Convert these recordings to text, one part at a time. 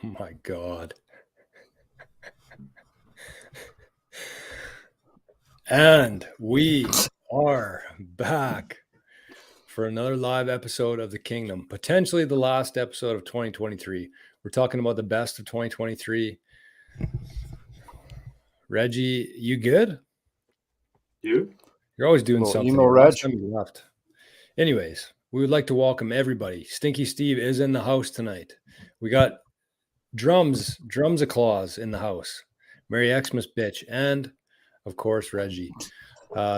Oh my God. And we are back for another live episode of the Kingdom, potentially the last episode of 2023. We're talking about the best of 2023. Reggie, you good? You? You're always doing Little something. emo Last Reg. time you left. Anyways, we would like to welcome everybody. Stinky Steve is in the house tonight. We got drums claws in the house. Merry Xmas bitch, and of course Reggie.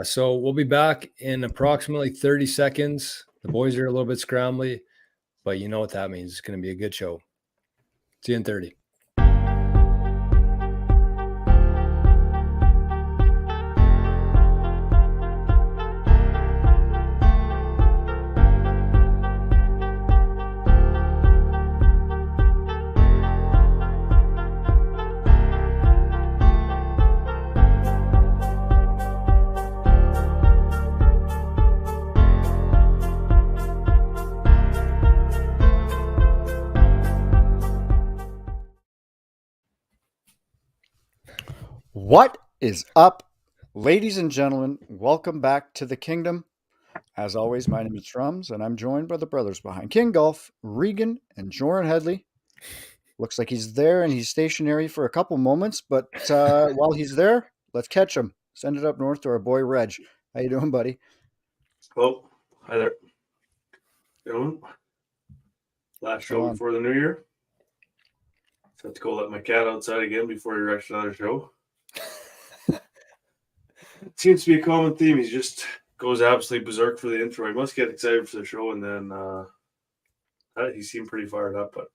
So we'll be back in approximately 30 seconds. The boys are a little bit scrambly, but you know what that means. It's going to be a good show. See you in 30. What is up, ladies and gentlemen? Welcome back to the Kingdom. As always, my name is Drums, and I'm joined by the brothers behind Kngdom, Regan and Joran Headley. Looks like he's there and he's stationary for a couple moments, but while he's there, let's catch him. Send it up north to our boy Reg. How you doing, buddy? Oh, hi there. Gentlemen. Last show before the new year. So I have to go let my cat outside again before he wrecks another show. It seems to be a common theme. He just goes absolutely berserk for the intro. He must get excited for the show, and then he seemed pretty fired up, but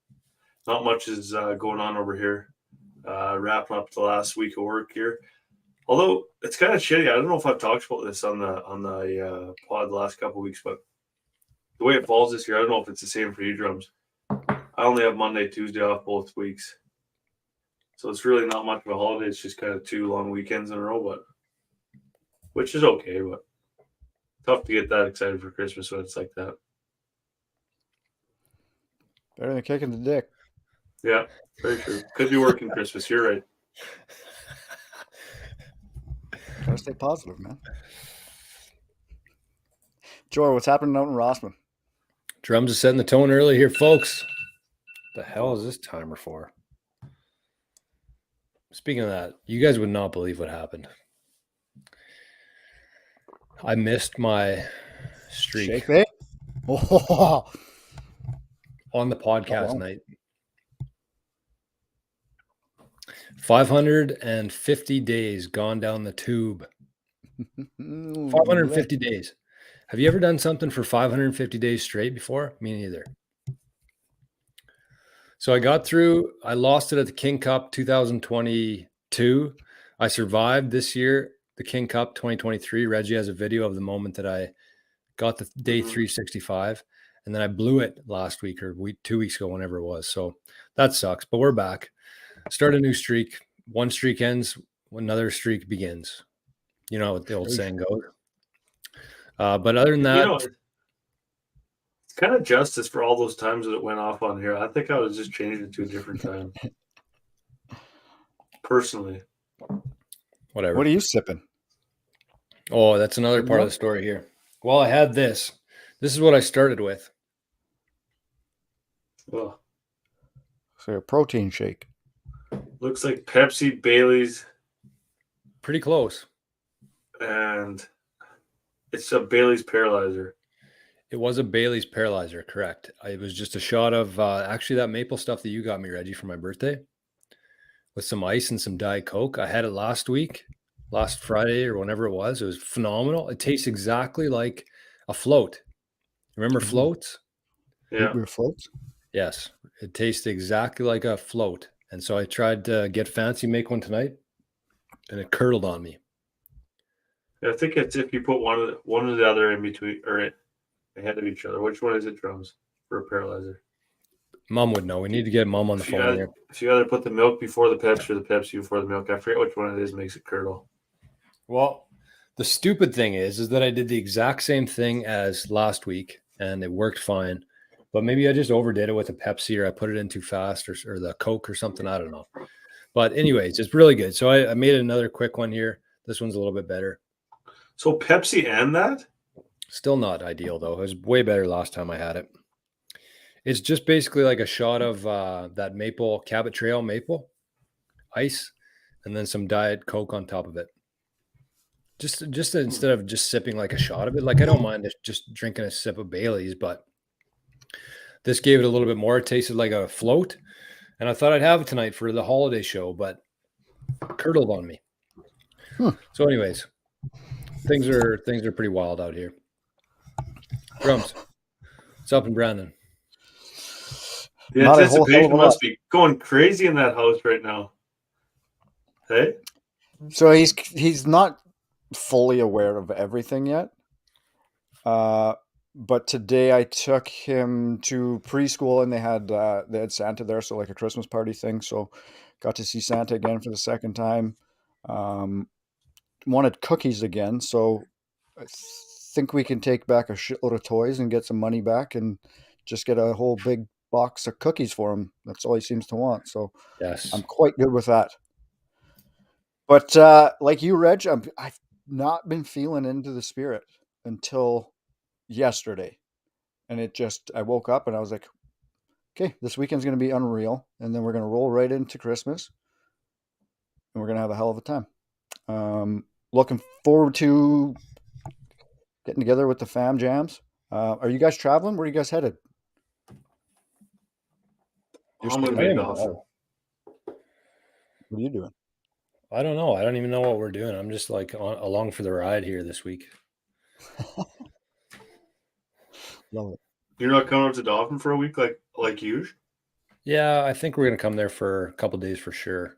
not much is going on over here. Wrapping up the last week of work here. Although it's kind of shitty. I don't know if I've talked about this on the pod the last couple of weeks, but the way it falls this year, I don't know if it's the same for you, Drums. I only have Monday, Tuesday off both weeks. So it's really not much of a holiday. It's just kind of 2 long weekends in a row, but which is okay, but tough to get that excited for Christmas when it's like that. Better than kicking the dick. Yeah, very true. Could be working Christmas. You're right. Gotta stay positive, man. Joy, what's happening out in Rossman? Drums is setting the tone early here, folks. What the hell is this timer for? Speaking of that, you guys would not believe what happened. I missed my streak. Shake bait? Oh. On the podcast night. 550 days gone down the tube. 550 days. Have you ever done something for 550 days straight before? Me neither. So I got through. I lost it at the King Cup 2022. I survived this year, the King Cup 2023. Reggie has a video of the moment that I got the day 365. And then I blew it last week or 2 weeks ago, whenever it was. So that sucks, but we're back. Start a new streak. One streak ends, another streak begins. You know what the old saying goes. But other than that, it's kind of justice for all those times that it went off on here. I think I would just change it to a different time. Personally. Whatever. What are you sipping? Oh, that's another part of the story here. Well, I had this. This is what I started with. Oh. So a protein shake. Looks like Pepsi, Bailey's. Pretty close. And it's a Bailey's Paralyzer. It was a Bailey's Paralyzer, correct. It was just a shot of actually that maple stuff that you got me, Reggie, for my birthday with some ice and some Diet Coke. I had it last Friday or whenever it was. It was phenomenal. It tastes exactly like a float. Remember floats? Yeah. Root floats? Yes. It tastes exactly like a float. And so I tried to get fancy, make one tonight, and it curdled on me. Yeah, I think it's if you put one or the other in between or ahead of each other. Which one is it, Drums, for a Paralyzer? Mom would know. We need to get Mom on the phone here. If you either put the milk before the Pepsi or the Pepsi before the milk, I forget which one it is makes it curdle. Well, the stupid thing is that I did the exact same thing as last week, and it worked fine. but maybe I just overdid it with a Pepsi, or I put it in too fast, or the Coke or something. I don't know. But anyways, it's really good. So I made another quick one here. This one's a little bit better. So Pepsi and that? Still not ideal though. It was way better last time I had it. It's just basically like a shot of that maple Cabot Trail maple ice, and then some Diet Coke on top of it. Just instead of just sipping like a shot of it. Like I don't mind just drinking a sip of Bailey's, but this gave it a little bit more. It tasted like a float, and I thought I'd have it tonight for the holiday show, but curdled on me. So, anyways, things are pretty wild out here. Drums, what's up in Brandon? The anticipation must be going crazy in that house right now. Hey? So he's not fully aware of everything yet. But today I took him to preschool, and they had Santa there, so like a Christmas party thing. So got to see Santa again for the second time. Wanted cookies again, so I think we can take back a shitload of toys and get some money back, and just get a whole big box of cookies for him. That's all he seems to want. So yes, I'm quite good with that. But like you, Reg, I've not been feeling into the spirit until yesterday. And I woke up and I was like, okay, this weekend's going to be unreal. And then we're going to roll right into Christmas. And we're going to have a hell of a time. Looking forward to getting together with the fam jams. Are you guys traveling? Where are you guys headed? I'm going to be in Dawson. What are you doing? I don't know. I don't even know what we're doing. I'm just like along for the ride here this week. Love it. You're not coming up to Dauphin for a week like usual? Yeah, I think we're going to come there for a couple days for sure.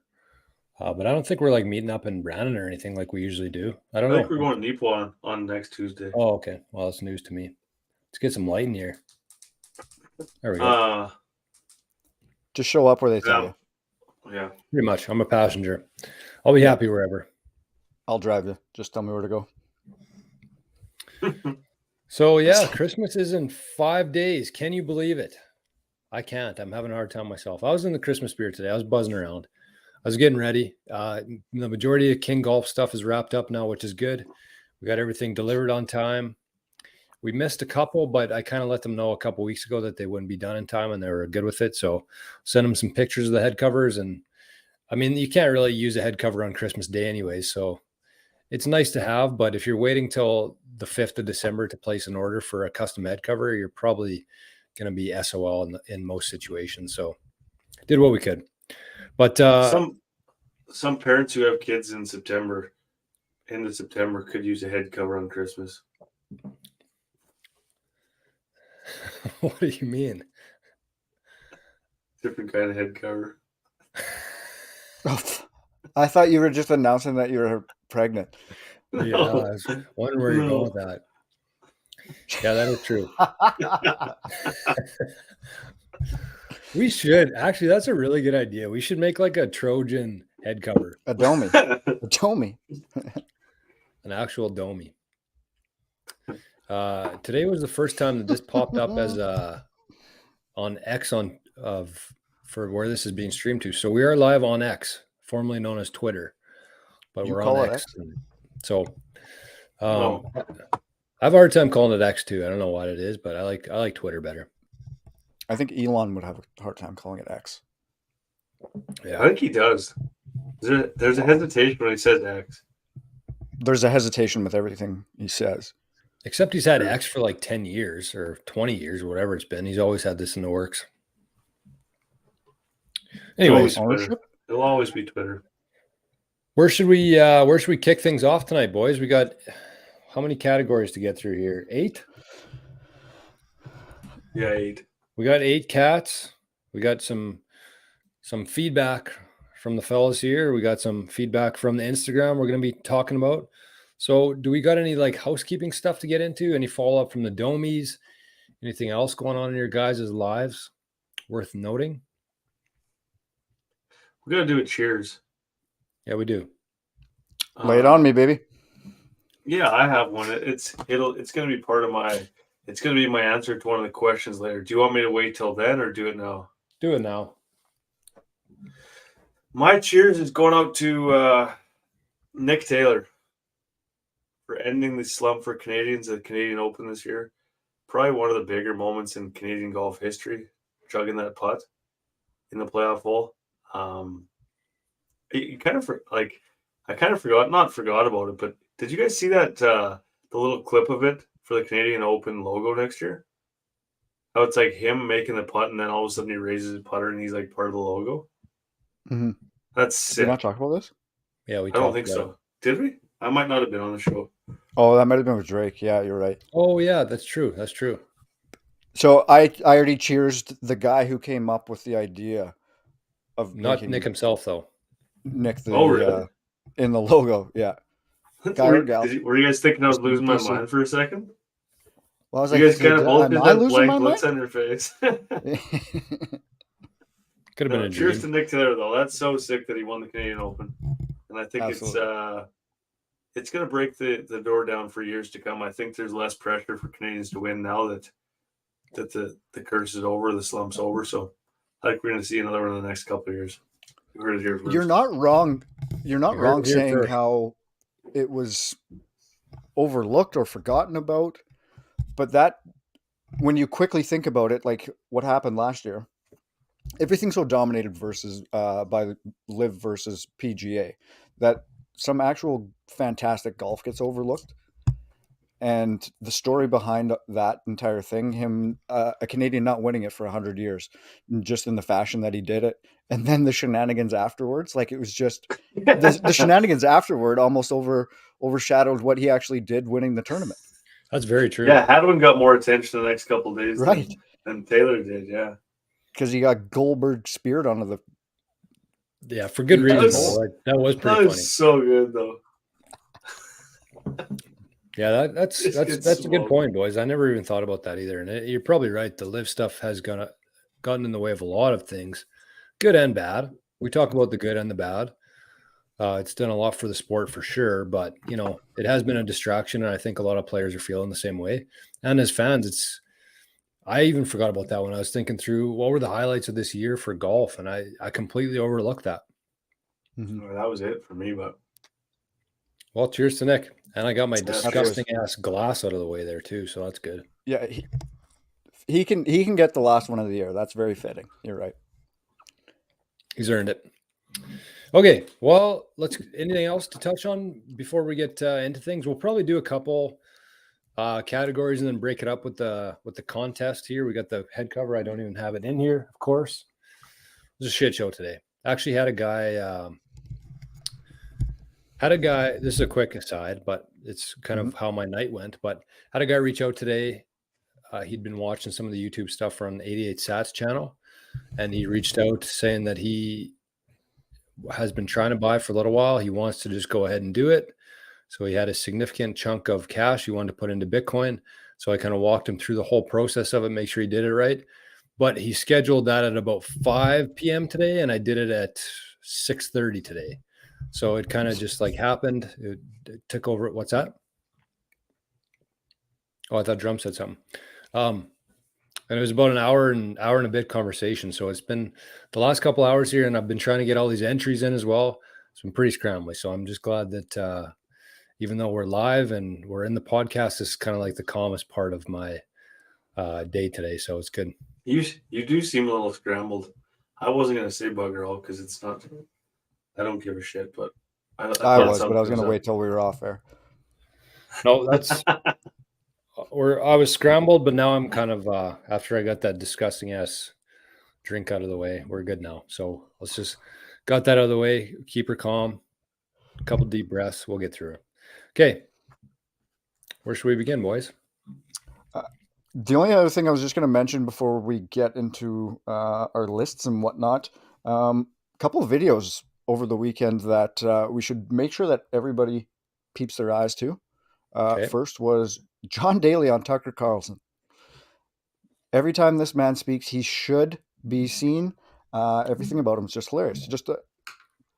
But I don't think we're like meeting up in Brandon or anything like we usually do. I don't know. I think we're going to Neepawa on next Tuesday. Oh, okay. Well, that's news to me. Let's get some light in here. There we go. Just show up where they tell you. Yeah. Pretty much. I'm a passenger. I'll be happy wherever. I'll drive you. Just tell me where to go. So, yeah, Christmas is in 5 days. Can you believe it? I can't. I'm having a hard time myself. I was in the Christmas spirit today. I was buzzing around. I was getting ready. The majority of Kngdom stuff is wrapped up now, which is good. We got everything delivered on time. We missed a couple, but I kind of let them know a couple weeks ago that they wouldn't be done in time, and they were good with it. So send them some pictures of the head covers. And I mean, you can't really use a head cover on Christmas Day anyway. So it's nice to have, but if you're waiting till the 5th of December to place an order for a custom head cover, you're probably going to be SOL in most situations. So did what we could. But some parents who have kids in September, end of September, could use a head cover on Christmas. What do you mean? Different kind of head cover. I thought you were just announcing that you were pregnant. Yeah, I was wondering where you're going with that. Yeah, that is true. We should. Actually, that's a really good idea. We should make like a Trojan head cover. A domie. A domie. An actual domie. Today was the first time that this popped up as on X for where this is being streamed to. So we are live on X, formerly known as Twitter, but we're on X. So I have a hard time calling it X too. I don't know what it is, but I like Twitter better. I think Elon would have a hard time calling it X. Yeah, I think he does. There's a hesitation when he says X. There's a hesitation with everything he says. Except he's had X for like 10 years or 20 years or whatever it's been. He's always had this in the works. Anyways, it'll always be Twitter. Where should we kick things off tonight, boys? We got how many categories to get through here? 8? Yeah, 8. We got 8 cats. We got some feedback from the fellas here. We got some feedback from the Instagram we're going to be talking about. So do we got any like housekeeping stuff to get into? Any follow-up from the Domies? Anything else going on in your guys' lives worth noting? We got to do a cheers. Yeah, we do. Lay it on me, baby. Yeah, I have one. It's going to be part of my It's going to be my answer to one of the questions later. Do you want me to wait till then or do it now? Do it now. My cheers is going out to Nick Taylor for ending the slump for Canadians at the Canadian Open this year. Probably one of the bigger moments in Canadian golf history, chugging that putt in the playoff hole. I kind of not forgot about it, but did you guys see that the little clip of it for the Canadian Open logo next year? How it's like him making the putt, and then all of a sudden he raises his putter, and he's like part of the logo. Mm-hmm. That's Did we sick. not talk about this? Yeah, we I don't talked think about so. it. Did we? I might not have been on the show. Oh, that might have been with Drake. Yeah, you're right. Oh yeah, that's true. That's true. So I already cheersed the guy who came up with the idea of Not making Nick himself though. Nick the Oh, really? in the logo. Yeah. Guy or gal. Were you guys thinking I was Just be losing my PC. mind for a second? Well, I was You like, guys kind of both am just I had losing my blank looks mind? on your face. Could have been No, a cheers dream. to Nick Taylor though. That's so sick that he won the Canadian Open, and I think Absolutely. it's going to break the door down for years to come. I think there's less pressure for Canadians to win now that the curse is over, the slump's over. So I think we're going to see another one in the next couple of years. You heard it here first. You're not wrong. You're not You heard wrong it here saying first. how it was overlooked or forgotten about, but that when you quickly think about it, like what happened last year, everything's so dominated versus by Live versus PGA that some actual fantastic golf gets overlooked. And the story behind that entire thing, him, a Canadian not winning it for 100 years, just in the fashion that he did it, and then the shenanigans afterwards, like it was just the shenanigans afterward almost overshadowed what he actually did winning the tournament. That's very true. Yeah, Hadwin got more attention the next couple of days Right. than Taylor did. Yeah, Because he got Goldberg speared onto the. Yeah, for good That reason. was- That was that pretty funny. was so good though. Yeah, that's Just that's get that's a good smoked. point, boys. I never even thought about that either. And you're probably right. The live stuff has gotten in the way of a lot of things, good and bad. We talk about the good and the bad. It's done a lot for the sport for sure, but it has been a distraction, and I think a lot of players are feeling the same way. And as fans, I even forgot about that when I was thinking through what were the highlights of this year for golf, and I completely overlooked that. Mhm. That was it for me, but Well, cheers to Nick. And I got my Yeah, disgusting ass glass out of the way there too, so that's good. Yeah, he can get the last one of the year. That's very fitting. You're right. He's earned it. Okay, well, anything else to touch on before we get into things? We'll probably do a couple categories and then break it up with the contest here. We got the head cover. I don't even have it in here, of course. It was a shit show today. Actually had a guy this is a quick aside, but it's kind of how my night went, but had a guy reach out today. He'd been watching some of the YouTube stuff from the 88 Sats channel, and he reached out saying that he has been trying to buy for a little while. He wants to just go ahead and do it. So he had a significant chunk of cash he wanted to put into Bitcoin. So I kind of walked him through the whole process of it, make sure he did it right. But he scheduled that at about 5 p.m. today, and I did it at 6:30 today. So it kind of just like happened. It took over. What's that? Oh, I thought Drum said something. And it was about an hour and a bit conversation. So it's been the last couple hours here, and I've been trying to get all these entries in as well. It's been pretty scrambly. So I'm just glad that even though we're live and we're in the podcast, this is kind of like the calmest part of my day today. So it's good. you do seem a little scrambled. I wasn't gonna say bugger all because it's not. I don't give a shit, but I I thought was something going to was wait till we were off air. No, that's I was scrambled, but now I'm kind of after I got that disgusting ass drink out of the way, we're good now. So let's just got that out of the way, keep her calm, a couple deep breaths, we'll get through it. Okay. Where should we begin, boys? The only other thing I was just going to mention before we get into our lists and whatnot, a couple of videos over the weekend that we should make sure that everybody peeps their eyes to. Okay. First was John Daly on Tucker Carlson. Every time this man speaks, he should be seen. Everything about him is just hilarious. Just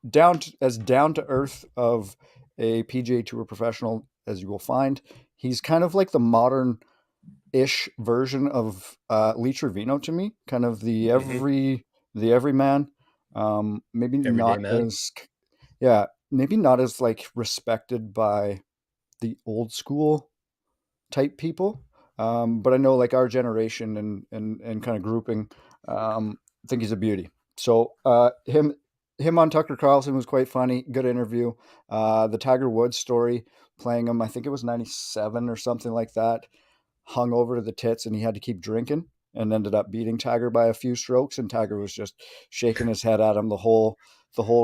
down to earth of a PGA Tour professional as you will find. He's kind of like the modern ish version of Lee Trevino to me, kind of the Mhm. everyman. Maybe Everyday not man. as maybe not as like respected by the old school type people. But I know like our generation and kind of grouping, I think he's a beauty. So him on Tucker Carlson was quite funny. Good interview. The Tiger Woods story, playing him, I think it was 97 or something like that, hung over to the tits and he had to keep drinking and ended up beating Tiger by a few strokes. And Tiger was just shaking his head at him the whole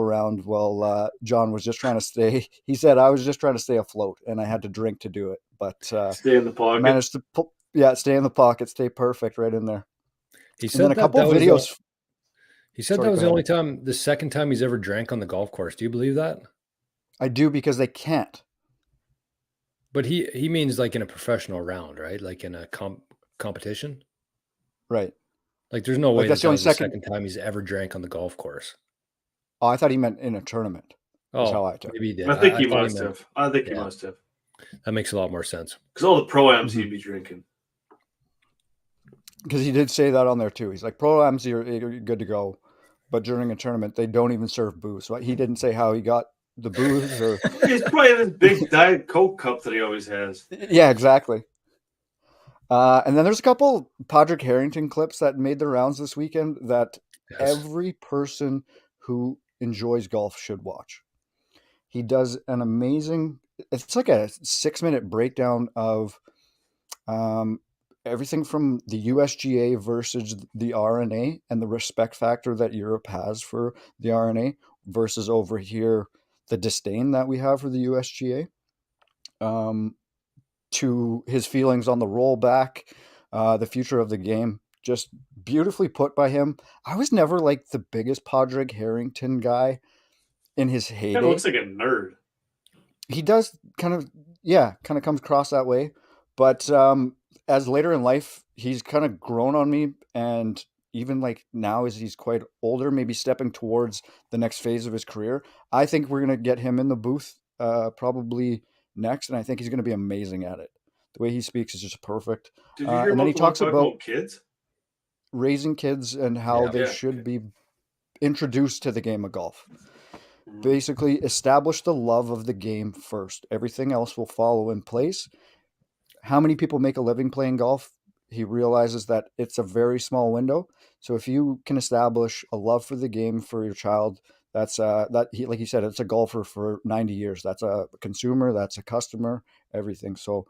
round. Well, John was just trying to stay. He said, "I was just trying to stay afloat, and I had to drink to do it." But Stay in the pocket. managed to pull, yeah, stay in the pocket, stay perfect right in there. He And then said a couple that was the videos. he said Sorry, that go was the ahead. only time, the second time he's ever drank on the golf course. Do you believe that? I do because they can't. But he means like in a professional round, right? Like in a competition. Right. Like there's no Like way that's that the that only was the second. second time he's ever drank on the golf course. Oh, I thought he meant in a tournament. Is how Oh, I took maybe he it. did. I think I he thought he must meant, have. I think he yeah, must have. that makes a lot more sense. Because all the pro-ams Mhm. he'd be drinking. Because he did say that on there too. He's like, pro-ams, you're good to go, but during a tournament, they don't even serve booze. So he didn't say how he got the booze or. He's probably in this big Diet Coke cup that he always has. Yeah, exactly. And then there's a couple Padraig Harrington clips that made the rounds this weekend that Yes. every person who enjoys golf should watch. He does an amazing. It's like a 6-minute breakdown of um, everything from the USGA versus the RNA and the respect factor that Europe has for the RNA versus over here the disdain that we have for the USGA. To his feelings on the rollback, the future of the game. Just beautifully put by him. I was never like the biggest Padraig Harrington guy in his Kind of heyday. looks like a nerd. He does kind of, kind of comes across that way. But as later in life, he's kind of grown on me. And even like now, as he's quite older, maybe stepping towards the next phase of his career, I think we're going to get him in the booth probably next. And I think he's going to be amazing at it. The way he speaks is just perfect. Did you hear And then about he the one talks talking about about kids? raising kids and how Yeah. they Yeah. should be introduced to the game of golf. Mhm. Basically, establish the love of the game first. Everything else will follow in place. How many people make a living playing golf? He realizes that it's a very small window. So if you can establish a love for the game for your child, that's that he like he said, it's a golfer for 90 years. That's a consumer, that's a customer, everything. So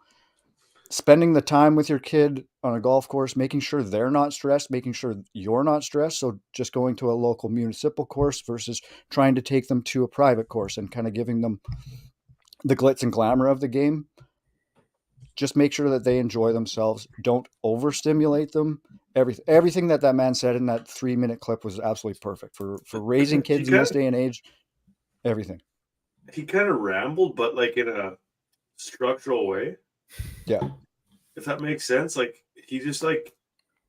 spending the time with your kid on a golf course, making sure they're not stressed, making sure you're not stressed. So just going to a local municipal course versus trying to take them to a private course and kind of giving them the glitz and glamour of the game. Just make sure that they enjoy themselves. Don't overstimulate them. Everything that man said in that 3-minute clip was absolutely perfect for raising He kids in kind this of day and age. Everything. he kind of rambled, but like in a structural way. Yeah. If that makes sense. Like he just like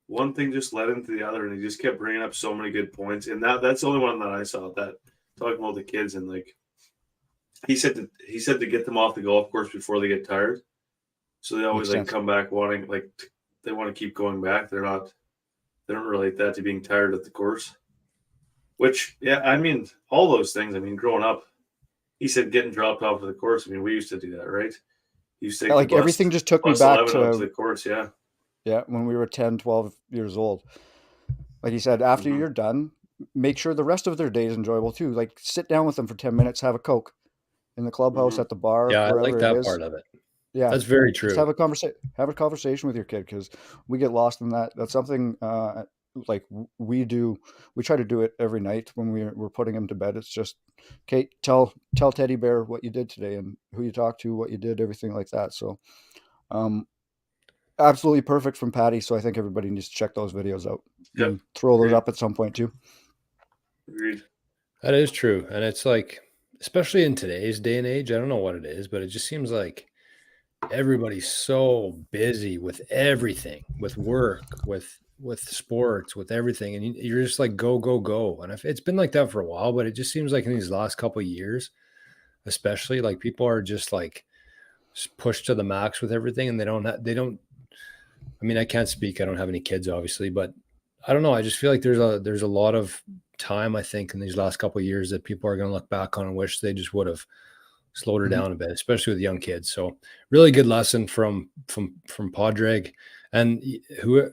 one thing just led into the other, and he just kept bringing up so many good points. And that's the only one that I saw that talking about the kids and like he said to get them off the golf course before they get tired. So they always Makes like sense. come back wanting like they want to keep going back. They don't relate that to being tired at the course. Which yeah, I mean all those things. I mean growing up, he said getting dropped off of the course. I mean we used to do that, right? You used to take the Like everything just took me bus back 11 out to to the course. Yeah. when we were 10, 12 years old. Like you said, after Mm-hmm. you're done, make sure the rest of their day is enjoyable too. Like sit down with them for 10 minutes, have a Coke in the clubhouse, Mm-hmm. at the bar, Yeah, I like wherever it that is. part of it. Yeah. That's very Just true. have a conversation with your kid because we get lost in that. That's something like we do. We try to do it every night when we're putting him to bed. It's just, okay, tell Teddy Bear what you did today and who you talked to, what you did, everything like that. So, um, absolutely perfect from Patty. So I think everybody needs to check those videos out Yep. and throw those Agreed. up at some point too. Agreed. That is true. And it's like, especially in today's day and age, I don't know what it is, but it just seems like everybody's so busy with everything, with work, with sports, with everything, and you're just like go go go. And if it's been like that for a while, but it just seems like in these last couple of years, especially, like people are just like pushed to the max with everything, and they don't. I I mean, I can't speak. I don't have any kids, obviously, but I don't know. I just feel like there's a lot of time, I think, in these last couple of years that people are going to look back on and wish they just would have slowed her down a bit, especially with young kids. So really good lesson from Padraig. And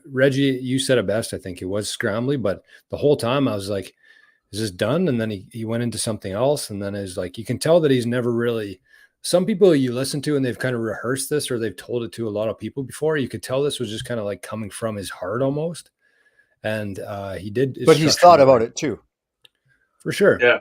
Reggie, you said it best. I think it was scrambly, but the whole time I was like, is this done? And then he went into something else. And then it's like, you can tell that he's never really, some people you listen to and they've kind of rehearsed this or they've told it to a lot of people before. You could tell this was just kind of like coming from his heart almost. And he did. But he's thought about it too. For sure. Yeah.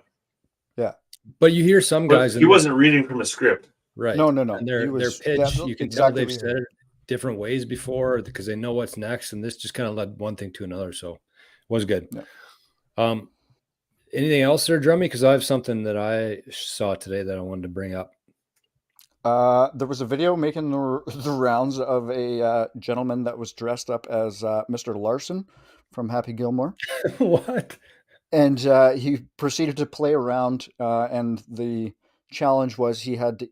Yeah. But you hear some guys. He wasn't reading from a script. Right. No. And their pitch, you can tell they've said it different ways before because they know what's next. And this just kind of led one thing to another. So it was good. Yeah. Anything else there, Drummy? Because I have something that I saw today that I wanted to bring up. There was a video making the rounds of a gentleman that was dressed up as Mr. Larson from Happy Gilmore. What? And he proceeded to play around, and the challenge was he had to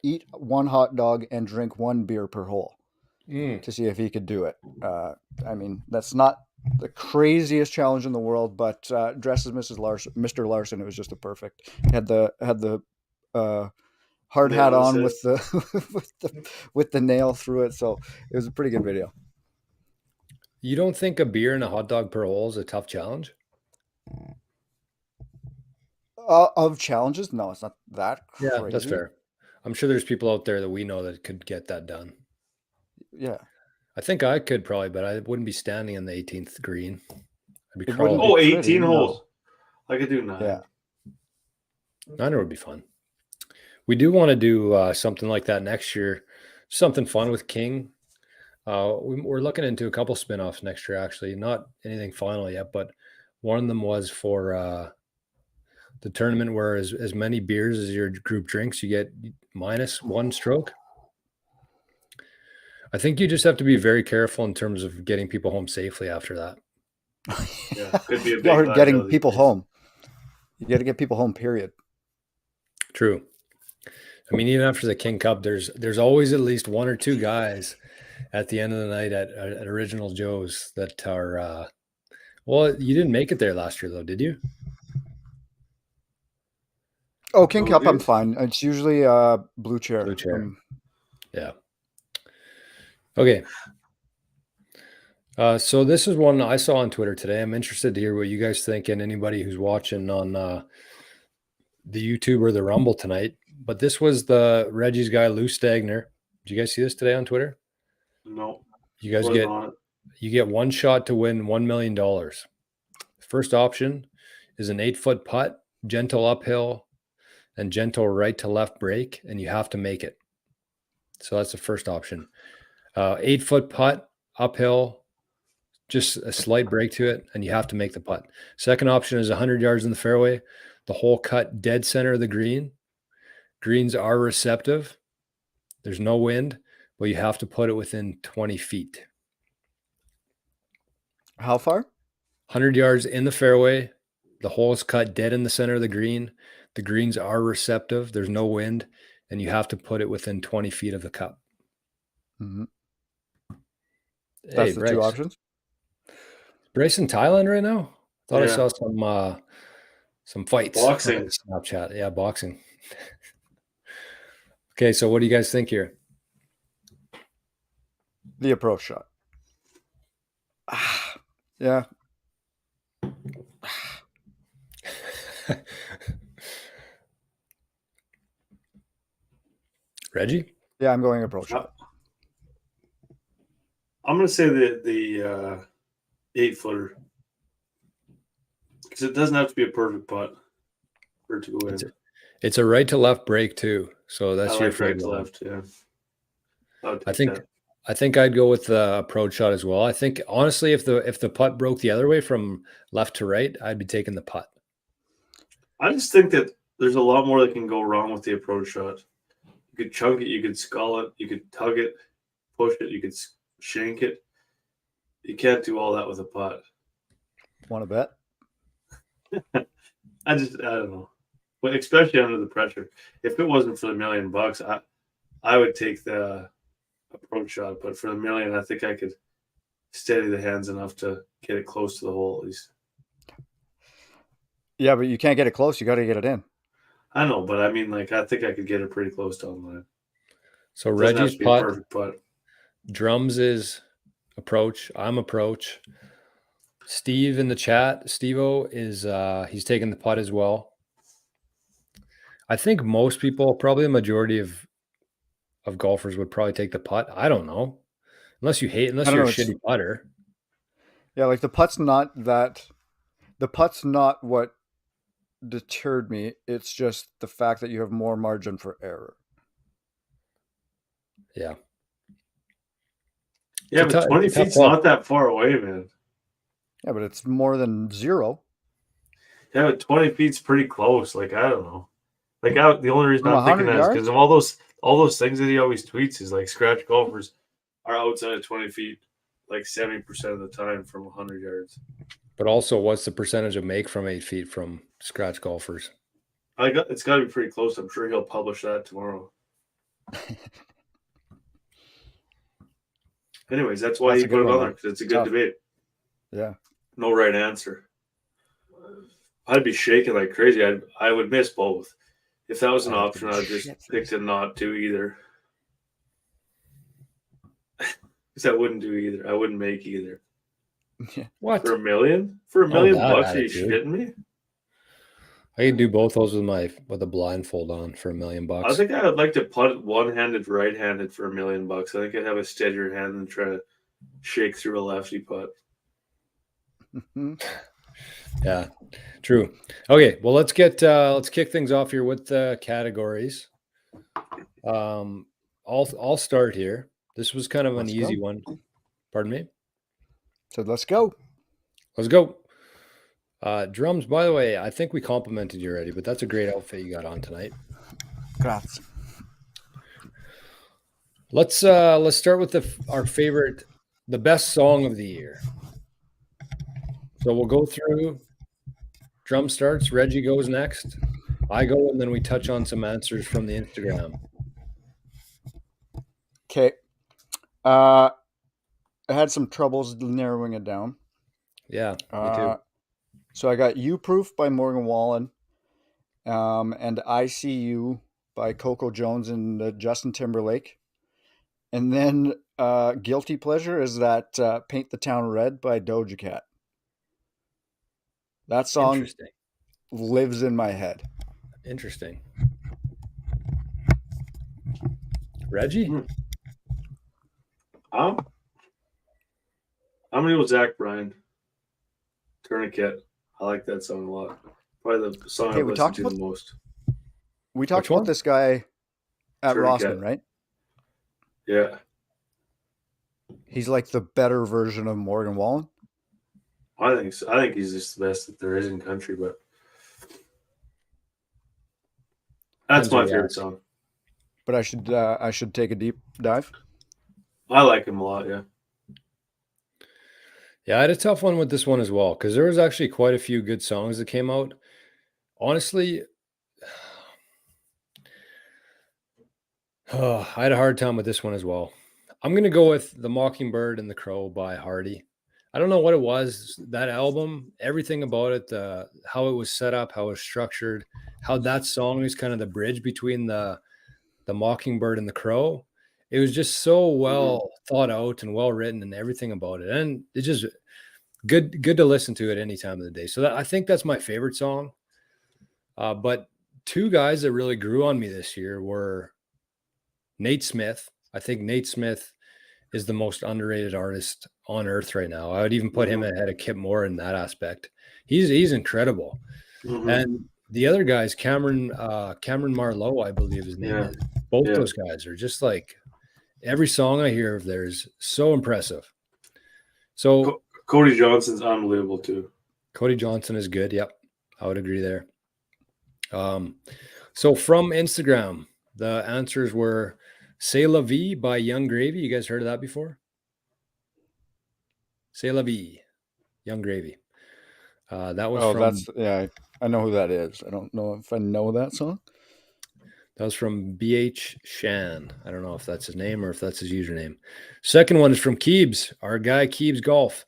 eat one hot dog and drink one beer per hole to see if he could do it. I mean, that's not the craziest challenge in the world, but dressed as Mr. Larson, it was just a perfect. He had the hard hat on with the nail through it, so it was a pretty good video. You don't think a beer and a hot dog per hole is a tough challenge? Of challenges? No, it's not that crazy. Yeah, that's fair. I'm sure there's people out there that we know that could get that done. Yeah. I think I could probably, but I wouldn't be standing in the 18th green. I'd be crawling. 18 holes. No. I could do 9. Yeah. 9 would be fun. We do want to do something like that next year. Something fun with King. We're looking into a couple spinoffs next year, actually. Not anything final yet, but one of them was for the tournament where as many beers as your group drinks, you get -1 stroke. I think you just have to be very careful in terms of getting people home safely after that. Yeah, could be a big getting people home. You got to get people home, period. True. I mean, even after the King Cup, there's always at least 1 or 2 guys at the end of the night at Original Joe's that are well, you didn't make it there last year though, did you? Oh, King Cup, I'm fine. It's usually blue chair. Blue chair. Yeah. Okay. So this is one I saw on Twitter today. I'm interested to hear what you guys think and anybody who's watching on the YouTube or the Rumble tonight. But this was the Reggie's guy, Lou Stagner. Did you guys see this today on Twitter? No. You guys get one shot to win $1 million. First option is an 8-foot putt, gentle uphill, and gentle right to left break, and you have to make it. So that's the first option. 8-foot putt, uphill, just a slight break to it, and you have to make the putt. Second option is 100 yards in the fairway, the hole cut dead center of the green. Greens are receptive. There's no wind, but you have to put it within 20 feet. How far? 100 yards in the fairway. The hole is cut dead in the center of the green. The greens are receptive. There's no wind, and you have to put it within 20 feet of the cup. Mm-hmm. That's the Bryce. 2 options. Bryce in Thailand right now? Thought I saw some fights. Boxing. Snapchat. Yeah, boxing. Okay, so what do you guys think here? The approach shot. Yeah. Reggie? Yeah, I'm going approach shot. I'm going to say the 8-footer. Because it doesn't have to be a perfect putt for it to go in. It's a right to left break too. So that's your right to left, yeah. I think I'd go with the approach shot as well. I think honestly, if the putt broke the other way from left to right, I'd be taking the putt. I just think that there's a lot more that can go wrong with the approach shot. You could chunk it, you could skull it, you could tug it, push it, you could shank it. You can't do all that with a putt. Want to bet? I don't know. But especially under the pressure. If it wasn't for the $1 million, I would take the approach shot. But for the million, I think I could steady the hands enough to get it close to the hole at least. Yeah, but you can't get it close. You got to get it in. I know, but I mean, like, I think I could get it pretty close down the line. So It doesn't have Reggie's to be a putt, perfect putt. Drums is approach. I'm approach. Steve in the chat, Steve-O is he's taking the putt as well. I think most people, probably a majority of golfers would probably take the putt. I don't know. Unless you're a shitty putter. Yeah, like the putt's not what deterred me. It's just the fact that you have more margin for error. Yeah. Yeah, but 20 feet's not that far away, man. Yeah, but it's more than 0. Yeah, but 20 feet's pretty close. Like, I don't know. Like, the only reason I'm thinking that is because of all those things that he always tweets is like scratch golfers are outside of 20 feet like 70% of the time from 100 yards. But also, what's the percentage of make from 8 feet from scratch golfers? It's got to be pretty close. I'm sure he'll publish that tomorrow. Anyways, that's why he put it on there, because it's a good debate. Yeah. No right answer. I'd be shaking like crazy. I would miss both. If that was an option, I'd just pick to not do either. Because I wouldn't do either. I wouldn't make either. What? For $1 million? For $1 million bucks? Are you shitting me? I can do both those with a blindfold on for $1 million bucks. I think I would like to putt one-handed, right-handed for $1 million bucks. I think I'd have a steadier hand than try to shake through a lefty putt. Yeah, true. Okay, well let's kick things off here with the categories. I'll start here. This was kind of an easy one. Pardon me? So let's go. Let's go. Drums, by the way, I think we complimented you already, but that's a great outfit you got on tonight. Grazie. Let's start with the best song of the year. So we'll go through. Drum starts. Reggie goes next. I go, and then we touch on some answers from the Instagram. Okay. I had some troubles narrowing it down. Yeah, me too. So I got You Proof by Morgan Wallen, and I See You by Coco Jones and Justin Timberlake. And then Guilty Pleasure is that Paint the Town Red by Doja Cat. That song lives in my head. Interesting. Reggie? I'm going to go with Zach Bryan. Tourniquet. I like that song a lot. Probably the song I've listened to the most. We talked about this guy at Rossman, right? Yeah. He's like the better version of Morgan Wallen. I think so. I think he's just the best that there is in country, but that's my favorite song. But I should take a deep dive. I like him a lot, yeah. Yeah, I had a tough one with this one as well, because there was actually quite a few good songs that came out. Honestly, I had a hard time with this one as well. I'm going to go with The Mockingbird and the Crow by Hardy. I don't know what it was, that album, everything about it, how it was set up, how it was structured, how that song is kind of the bridge between the Mockingbird and the Crow. It was just so well thought out and well written and everything about it. And it's just good to listen to at any time of the day. So I think that's my favorite song. But two guys that really grew on me this year were Nate Smith. I think Nate Smith is the most underrated artist on earth right now. I would even put him ahead of Kip Moore in that aspect. He's incredible. And the other guys, Cameron Marlowe, I believe his name is. Both those guys are just like, every song I hear of theirs, so impressive. So Cody Johnson's unbelievable too. Cody Johnson is good. Yep. I would agree there. So from Instagram, the answers were C'est La Vie by Young Gravy. You guys heard of that before? C'est La Vie, Young Gravy. That was I know who that is. I don't know if I know that song. That was from BH Shan. I don't know if that's his name or if that's his username. Second one is from Keebs, our guy Keebs Golf.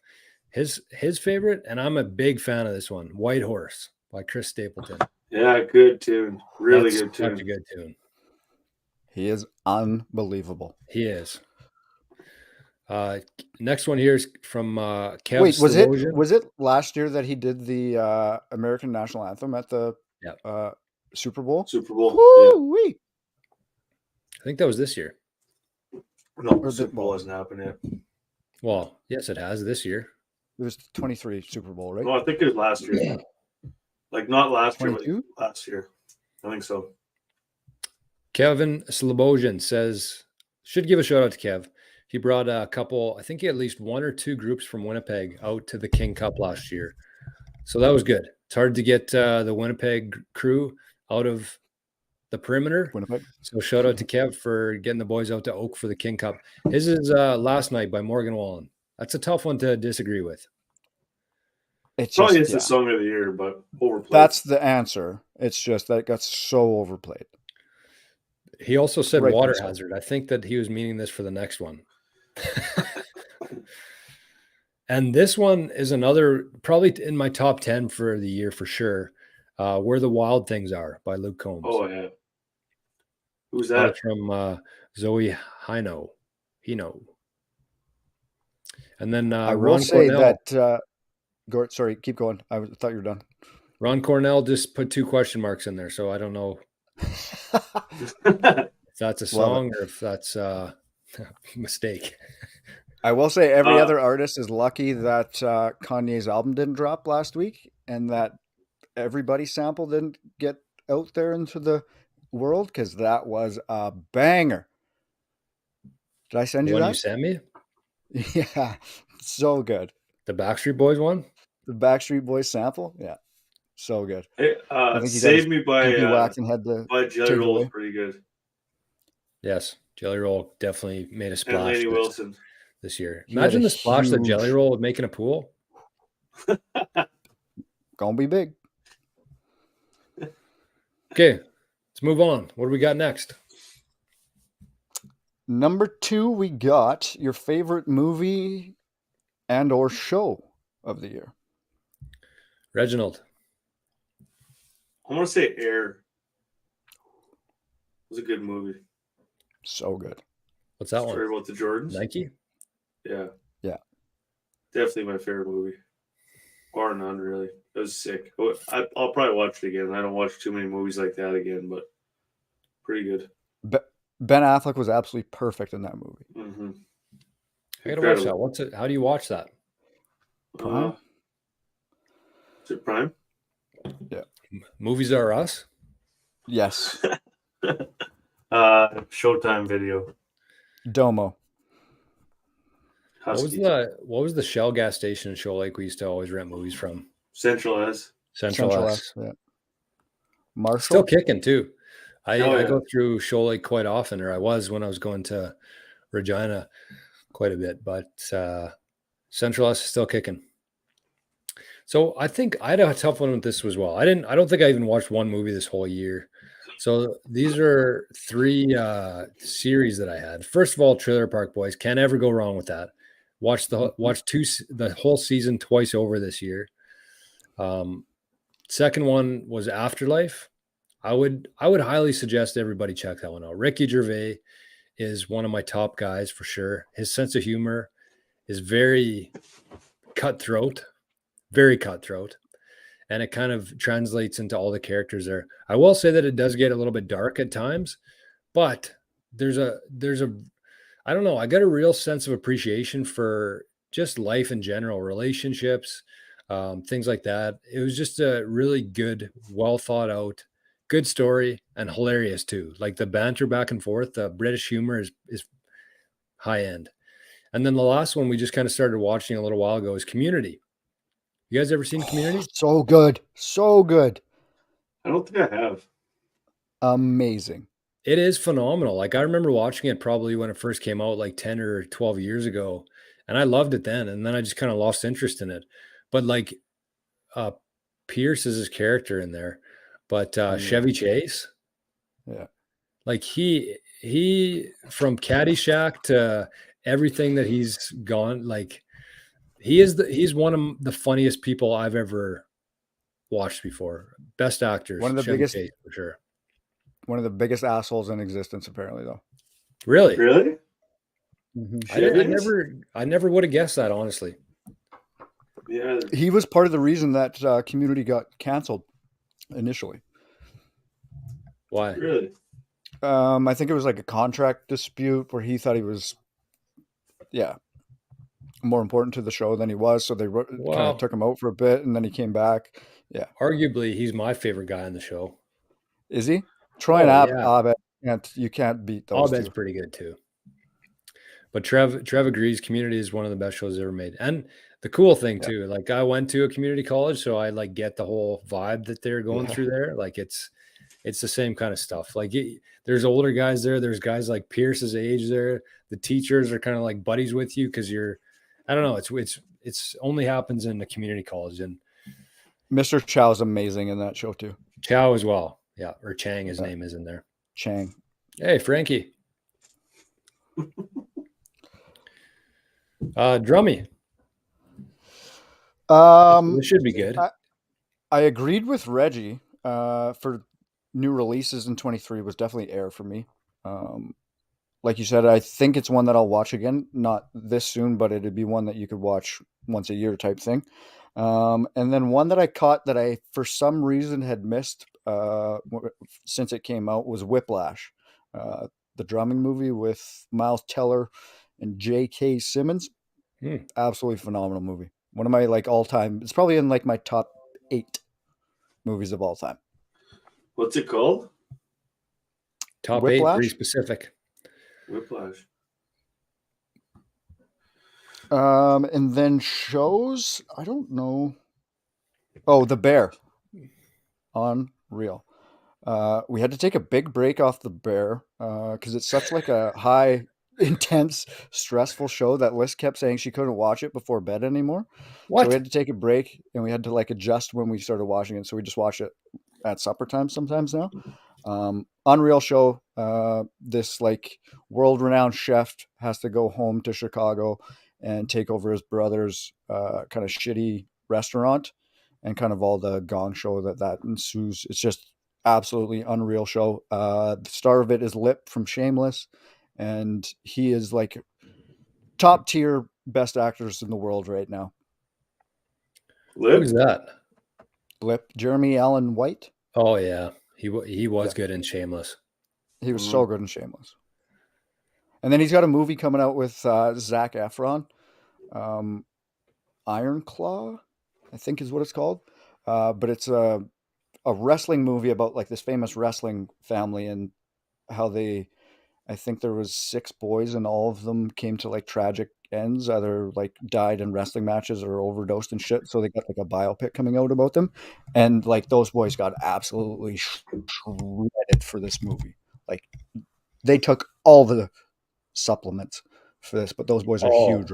His favorite, and I'm a big fan of this one, White Horse by Chris Stapleton. Yeah, good tune. Really That's good such a tune. good tune. He is unbelievable. He is. Next one here is from Kev Wait, Slavojan. was it last year that he did the American national anthem at the Yeah. Super Bowl? Super Bowl. Woo-wee. I think that was this year. No, Or Super Bowl hasn't happened yet. Well, yes, it has this year. It was 23 Super Bowl, right? No, I think it was last year. Like not last year, 22? but last year. I think so. Kevin Slobosian says, should give a shout out to Kev. He brought a couple, I think he had at least one or two groups from Winnipeg out to the King Cup last year. So that was good. It's hard to get the Winnipeg crew out of the perimeter. Winnipeg. So shout out to Kev for getting the boys out to Oak for the King Cup. His is Last Night by Morgan Wallen. That's a tough one to disagree with. It's Probably just, is the song of the year, but overplayed. That's the answer. It's just that it got so overplayed. He also said Right, Water so. Hazard. I think that he was meaning this for the next one. And this one is another, probably in my top 10 for the year for sure. Where the Wild Things Are by Luke Combs. Oh, yeah. Who's That that? is from Zoe Hino. And then I will Ron say Cornell. that sorry, keep going. I thought you were done. Ron Cornell just put 2 question marks in there, so I don't know if that's a song or if that's a mistake. I will say every other artist is lucky that Kanye's album didn't drop last week and that Everybody's Sample didn't get out there into the world, because that was a banger. Did I send you The one that? you sent me? Yeah, so good. The Backstreet Boys one? The Backstreet Boys sample, yeah, so good. Hey, I think he Save Me by wax and had the Jelly Roll is pretty good. Yes, Jelly Roll definitely made a splash. And Lainey Wilson this year. Imagine the splash that Jelly Roll would make in a pool. Gonna be big. Okay, let's move on. What do we got next? Number 2, we got your favorite movie and or show of the year. Reginald. I want to say Air. It was a good movie. So good. What's that Story one? about the Jordans. Nike? Yeah. Yeah. Definitely my favorite movie. Bar none, really. It was sick. I'll probably watch it again. I don't watch too many movies like that again, but pretty good. Ben Affleck was absolutely perfect in that movie. Mm-hmm. I gotta watch that. What's it? How do you watch that? Prime? Is it Prime? Yeah. Movies Are Us? Yes. Showtime Video. Domo. Husky. What was the Shell gas station in Shoal Lake we used to always rent movies from? Central S. Central S. Yeah. Marshall. Still kicking too. I yeah. go through Shoal Lake quite often, or I was when I was going to Regina quite a bit, but Central S is still kicking. So I think I had a tough one with this as well. I don't think I even watched one movie this whole year. So these are 3 series that I had. First of all, Trailer Park Boys. Can't ever go wrong with that. Watched the whole season twice over this year. Second one was Afterlife. I would highly suggest everybody check that one out. Ricky Gervais is one of my top guys for sure. His sense of humor is very cutthroat, and it kind of translates into all the characters there. I will say that it does get a little bit dark at times, but there's a I don't know, I got a real sense of appreciation for just life in general, relationships, things like that. It was just a really good, well thought out, good story, and hilarious too. Like the banter back and forth, the British humor is high end. And then the last one we just kind of started watching a little while ago is Community. You guys ever seen Community? So good. So good. I don't think I have. Amazing. It is phenomenal. Like I remember watching it probably when it first came out like 10 or 12 years ago, and I loved it then, and then I just kind of lost interest in it. But like Pierce is his character in there, but Chevy Chase. Yeah. Like he from Caddyshack to everything that he's gone, like he's one of the funniest people I've ever watched before. Best actors, One of the Chevy biggest Chase for sure. One of the biggest assholes in existence, apparently, though. Really? Really? Mm-hmm. I never would have guessed that, honestly. Yeah. He was part of the reason that Community got canceled initially. Why? Really? I think it was like a contract dispute where he thought he was, more important to the show than he was. So they kind Wow. of took him out for a bit, and then he came back. Yeah. Arguably, he's my favorite guy on the show. Is he? Troy and yeah. Abed, you can't beat those Abed's two. pretty good too. But Trev agrees. Community is one of the best shows ever made. And the cool thing too, like I went to a community college, so I like get the whole vibe that they're going through there. Like it's the same kind of stuff. Like there's older guys there. There's guys like Pierce's age there. The teachers are kind of like buddies with you because I don't know. It's only happens in the community college. And Mr. Chow's amazing in that show too. Chow as well. Yeah, or Chang, his name is in there. Chang. Hey, Frankie. Drummy. This should be good. I agreed with Reggie for new releases in 23 was definitely air for me. Like you said, I think it's one that I'll watch again, not this soon, but it'd be one that you could watch once a year type thing. And then one that I caught that I, for some reason, had missed since it came out was Whiplash, the drumming movie with Miles Teller and J.K. Simmons. Absolutely phenomenal movie. One of my all time. It's probably in my top 8 movies of all time. What's it called? Top Whiplash? 8, pretty specific. Whiplash. And then shows, I don't know. Oh, The Bear. Unreal. We had to take a big break off The Bear because it's such a high, intense, stressful show that Liz kept saying she couldn't watch it before bed anymore. What? So we had to take a break and we had to adjust when we started watching it. So we just watch it at supper time sometimes now. Unreal show. This world-renowned chef has to go home to Chicago and take over his brother's kind of shitty restaurant and kind of all the gong show that ensues. It's just absolutely unreal show. The star of it is Lip from Shameless, and he is top tier best actors in the world right now. Lip? Who's that? Lip, Jeremy Allen White. Oh yeah, he was good in Shameless. He was so good in Shameless. And then he's got a movie coming out with Zac Efron, Iron Claw, I think is what it's called. But it's a wrestling movie about this famous wrestling family and how I think there was 6 boys and all of them came to tragic ends, either died in wrestling matches or overdosed and shit. So they got a biopic coming out about them. And those boys got absolutely shredded for this movie. They took all the supplements for this, but those boys are huge.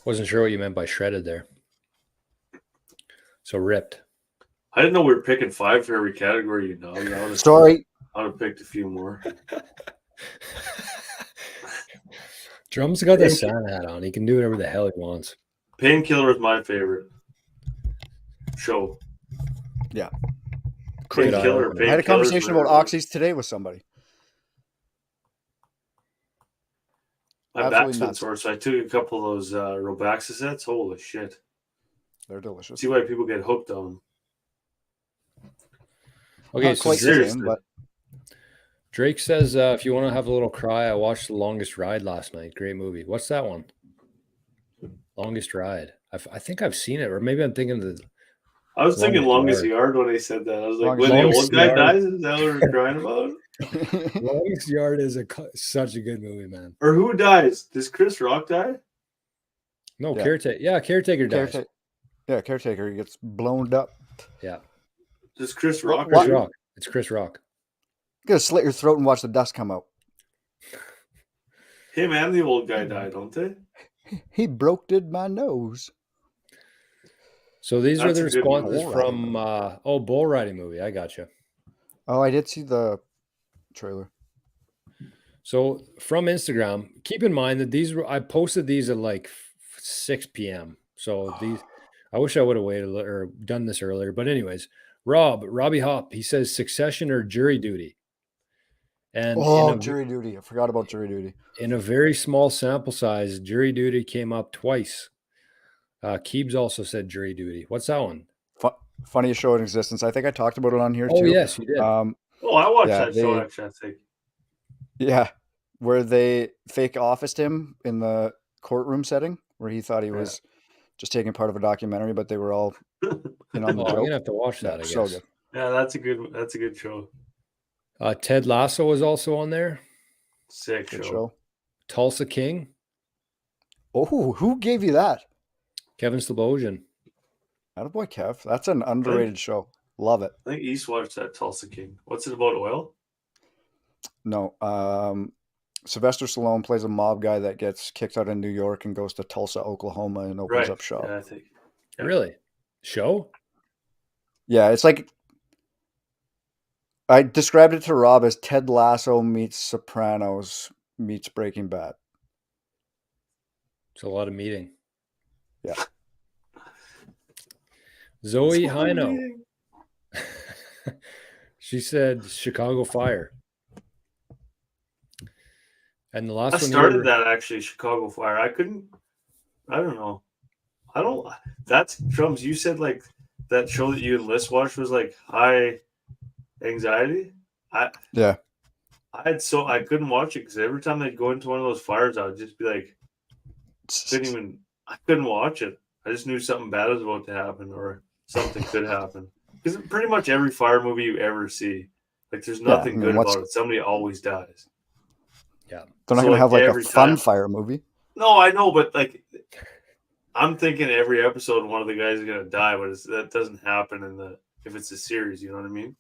Wasn't sure what you meant by shredded there. So ripped. I didn't know we were picking 5 for every category, Sorry. I would have picked a few more. Drum's got the Santa hat on. He can do whatever the hell he wants. Painkiller is my favorite show. Yeah. Painkiller. I had a conversation about oxys today with somebody. My back's been sore, so I took a couple of those Robaxisets. Holy shit. They're delicious. See why people get hooked on them. Okay, so seriously. But Drake says, if you want to have a little cry, I watched The Longest Ride last night. Great movie. What's that one? Longest Ride. I think I've seen it, or maybe I'm thinking of the... I was thinking Longest Yard when they said that. I was like, when the old guy dies, is that what we're crying about? Longest Yard is such a good movie, man. Or who dies? Does Chris Rock die? No, Caretaker. Yeah, Caretaker dies. Caretaker. He gets blown up. Yeah. Does Chris Rock? Chris Rock. It's Chris Rock. You gotta slit your throat and watch the dust come out. Him and the old guy died, don't they? He broke my nose. So these are the responses from bull riding movie. I gotcha. Oh, I did see the trailer. So from Instagram, keep in mind that I posted these at like 6 p.m. So I wish I would have waited or done this earlier. But anyways, Robbie Hop, he says Succession or Jury Duty. And Jury Duty. I forgot about Jury Duty. in a very small sample size, Jury Duty came up twice. Keebs also said Jury Duty. What's that one? Funniest show in existence. I think I talked about it on here too. Oh, yes, you did. I watched that show actually, I think. Yeah, where they fake officed him in the courtroom setting where he thought he was just taking part of a documentary, but they were all in on the joke. I'm gonna have to watch that. I guess. So good. Yeah, that's a good show. Ted Lasso was also on there. Sick Good show. Tulsa King. Oh, who gave you that? Kevin Slobosian. Attaboy, Kev. That's an underrated show. Love it. I think East watched that Tulsa King. What's it about, oil? No. Sylvester Stallone plays a mob guy that gets kicked out of New York and goes to Tulsa, Oklahoma, and opens up shop. Yeah, I think. Yeah. Really? Show? Yeah, it's like I described it to Rob as Ted Lasso meets Sopranos meets Breaking Bad. It's a lot of meeting. Yeah. Zoe Hino. She said Chicago Fire. And the last I one started that actually, Chicago Fire. I don't know. That's Drums. You said like that show that you and Liz watched was like high anxiety. I couldn't watch it because every time they'd go into one of those fires, I would just be like, I couldn't watch it. I just knew something bad was about to happen or something could happen. Because pretty much every fire movie you ever see, like there's nothing good about it. Somebody always dies. Yeah. They're not going to have like a fun fire movie. No, I know, but like I'm thinking every episode one of the guys is going to die, but that doesn't happen if it's a series, you know what I mean?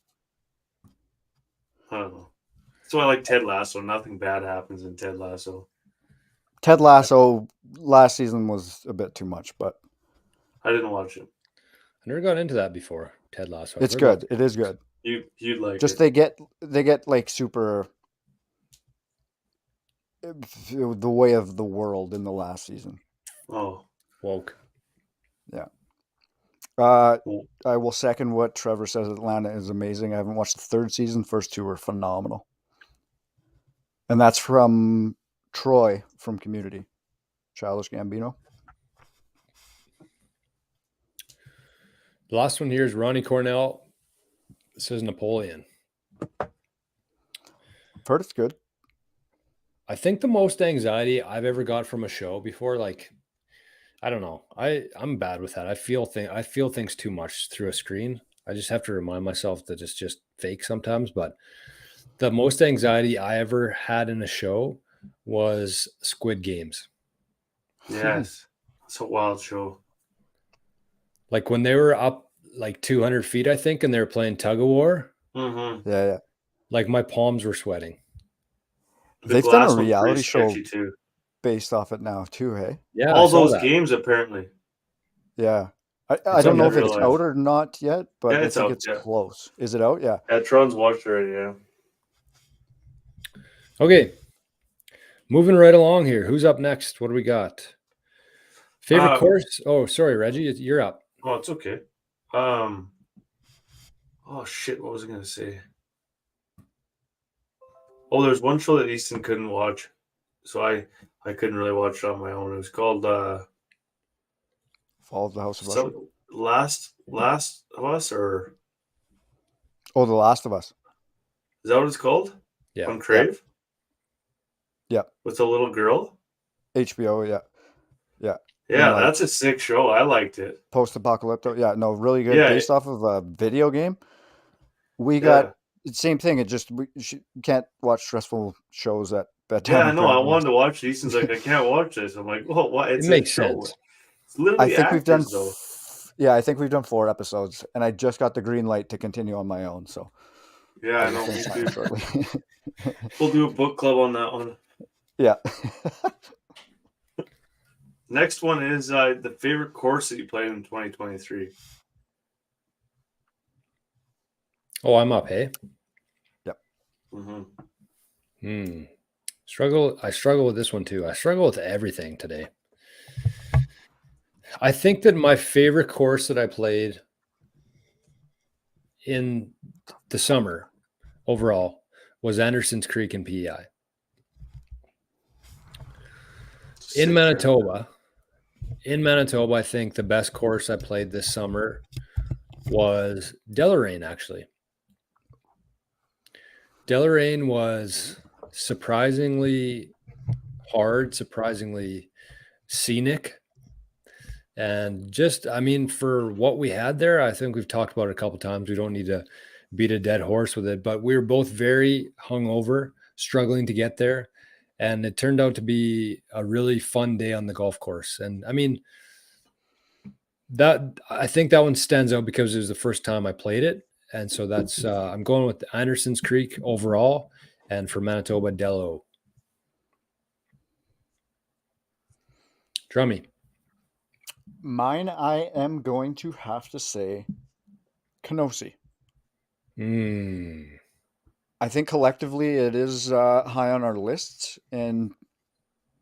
I don't know. So I like Ted Lasso. Nothing bad happens in Ted Lasso. Ted Lasso last season was a bit too much, but I didn't watch it. I never got into that before. Ted Lasso. It's good. It is good. You'd like just it. They get like super the way of the world in the last season. Oh, woke. Yeah. I will second what Trevor says. Atlanta is amazing. I haven't watched the third season. First two were phenomenal. And that's from Troy from Community. Childish Gambino. The last one here is Ronnie Cornell. It says Napoleon. I've heard it's good. I think the most anxiety I've ever got from a show before, like, I don't know. I'm bad with that. I feel things too much through a screen. I just have to remind myself that it's just fake sometimes. But the most anxiety I ever had in a show was Squid Games. Yes. It's a wild show. Like when they were up like 200 feet, I think, and they were playing tug of war. Mm-hmm. Yeah. Like my palms were sweating. They've done a reality show based off it now too, hey? Yeah. All those games apparently. Yeah. I don't know if it's out or not yet, but I think it's close. Is it out? Yeah. Tron's watched already, yeah. Okay. Moving right along here. Who's up next? What do we got? Favorite course? Oh, sorry, Reggie. You're up. Oh, it's okay. Oh, shit. What was I going to say? Oh, there's one show that Easton couldn't watch. So I couldn't really watch it on my own. It was called Fall of the House of Usher. Last of Us or The Last of Us. Is that what it's called? Yeah. On Crave? Yeah. With a little girl? HBO, yeah. Yeah. Yeah, that's a sick show. I liked it. Post-apocalyptic. Yeah, no, really good. Based off of a video game. We got the same thing. It just you can't watch stressful shows at bedtime. Yeah, I know. I wanted to watch these. Easton's like, I can't watch this. I'm like, well, what? It makes sense. It's literally I think we've done 4 episodes, and I just got the green light to continue on my own. So yeah, I know. Me too. We'll do a book club on that one. Yeah. Next one is the favorite course that you played in 2023. Oh, I'm up, hey? Yep. Mm-hmm. I struggle with this one too. I struggle with everything today. I think that my favorite course that I played in the summer overall was Anderson's Creek in PEI. In Manitoba, I think the best course I played this summer was Deloraine, actually. Deloraine was surprisingly hard, surprisingly scenic. And just, I mean, for what we had there, I think we've talked about it a couple times. We don't need to beat a dead horse with it, but we were both very hungover, struggling to get there. And it turned out to be a really fun day on the golf course. And I mean, I think that one stands out because it was the first time I played it. And so that's, I'm going with Anderson's Creek overall, and for Manitoba, Delo. Drummy. Mine, I am going to have to say Kngdom. I think collectively it is high on our lists, and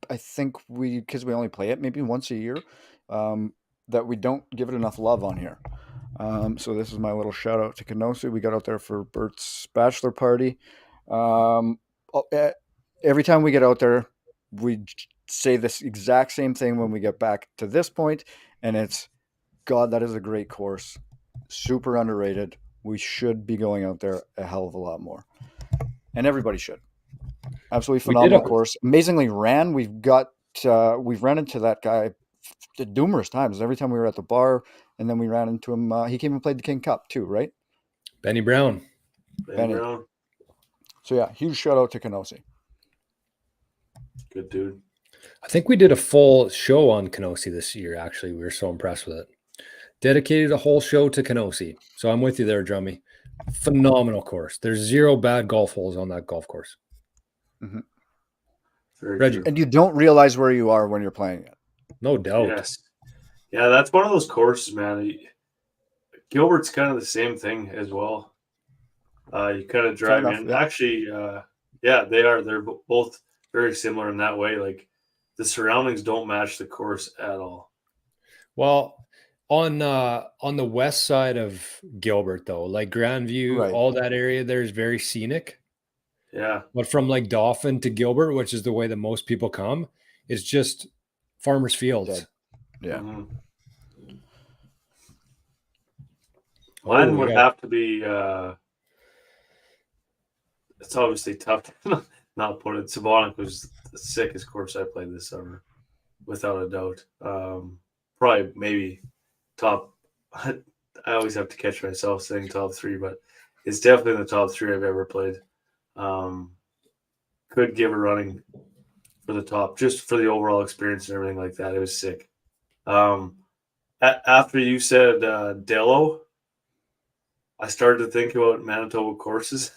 I think because we only play it maybe once a year, that we don't give it enough love on here. So this is my little shout out to Kngdom. We got out there for Bert's bachelor party. Every time we get out there, we say this exact same thing when we get back to this point, and it's, God, that is a great course. Super underrated. We should be going out there a hell of a lot more. And everybody should. Absolutely phenomenal course. Amazingly ran. We've ran into that guy numerous times. Every time we were at the bar, and then we ran into him. He came and played the King Cup too, right? Benny Brown. Benny Brown. So yeah, huge shout out to Kngdom. Good dude. I think we did a full show on Kngdom this year, actually. We were so impressed with it. Dedicated a whole show to Kngdom. So I'm with you there, Drummy. Phenomenal course. There's 0 bad golf holes on that golf course. Mm-hmm. Reggie. And you don't realize where you are when you're playing it. No doubt. Yes. Yeah, that's one of those courses, man. Gilbert's kind of the same thing as well. You kind of drive in. Yeah. Actually, yeah, they are. They're both very similar in that way. Like, the surroundings don't match the course at all. Well, on the west side of Gilbert, though, like Grandview, right, all that area there is very scenic. Yeah. But from like Dauphin to Gilbert, which is the way that most people come, is just farmers' fields. Yeah. Mm-hmm. Mine would have to be. It's obviously tough to not put it. Savonic was the sickest course I played this summer, without a doubt. Probably maybe top. I always have to catch myself saying top 3, but it's definitely in the top 3 I've ever played. Could give a running for the top, just for the overall experience and everything like that. It was sick. After you said Delo, I started to think about Manitoba courses,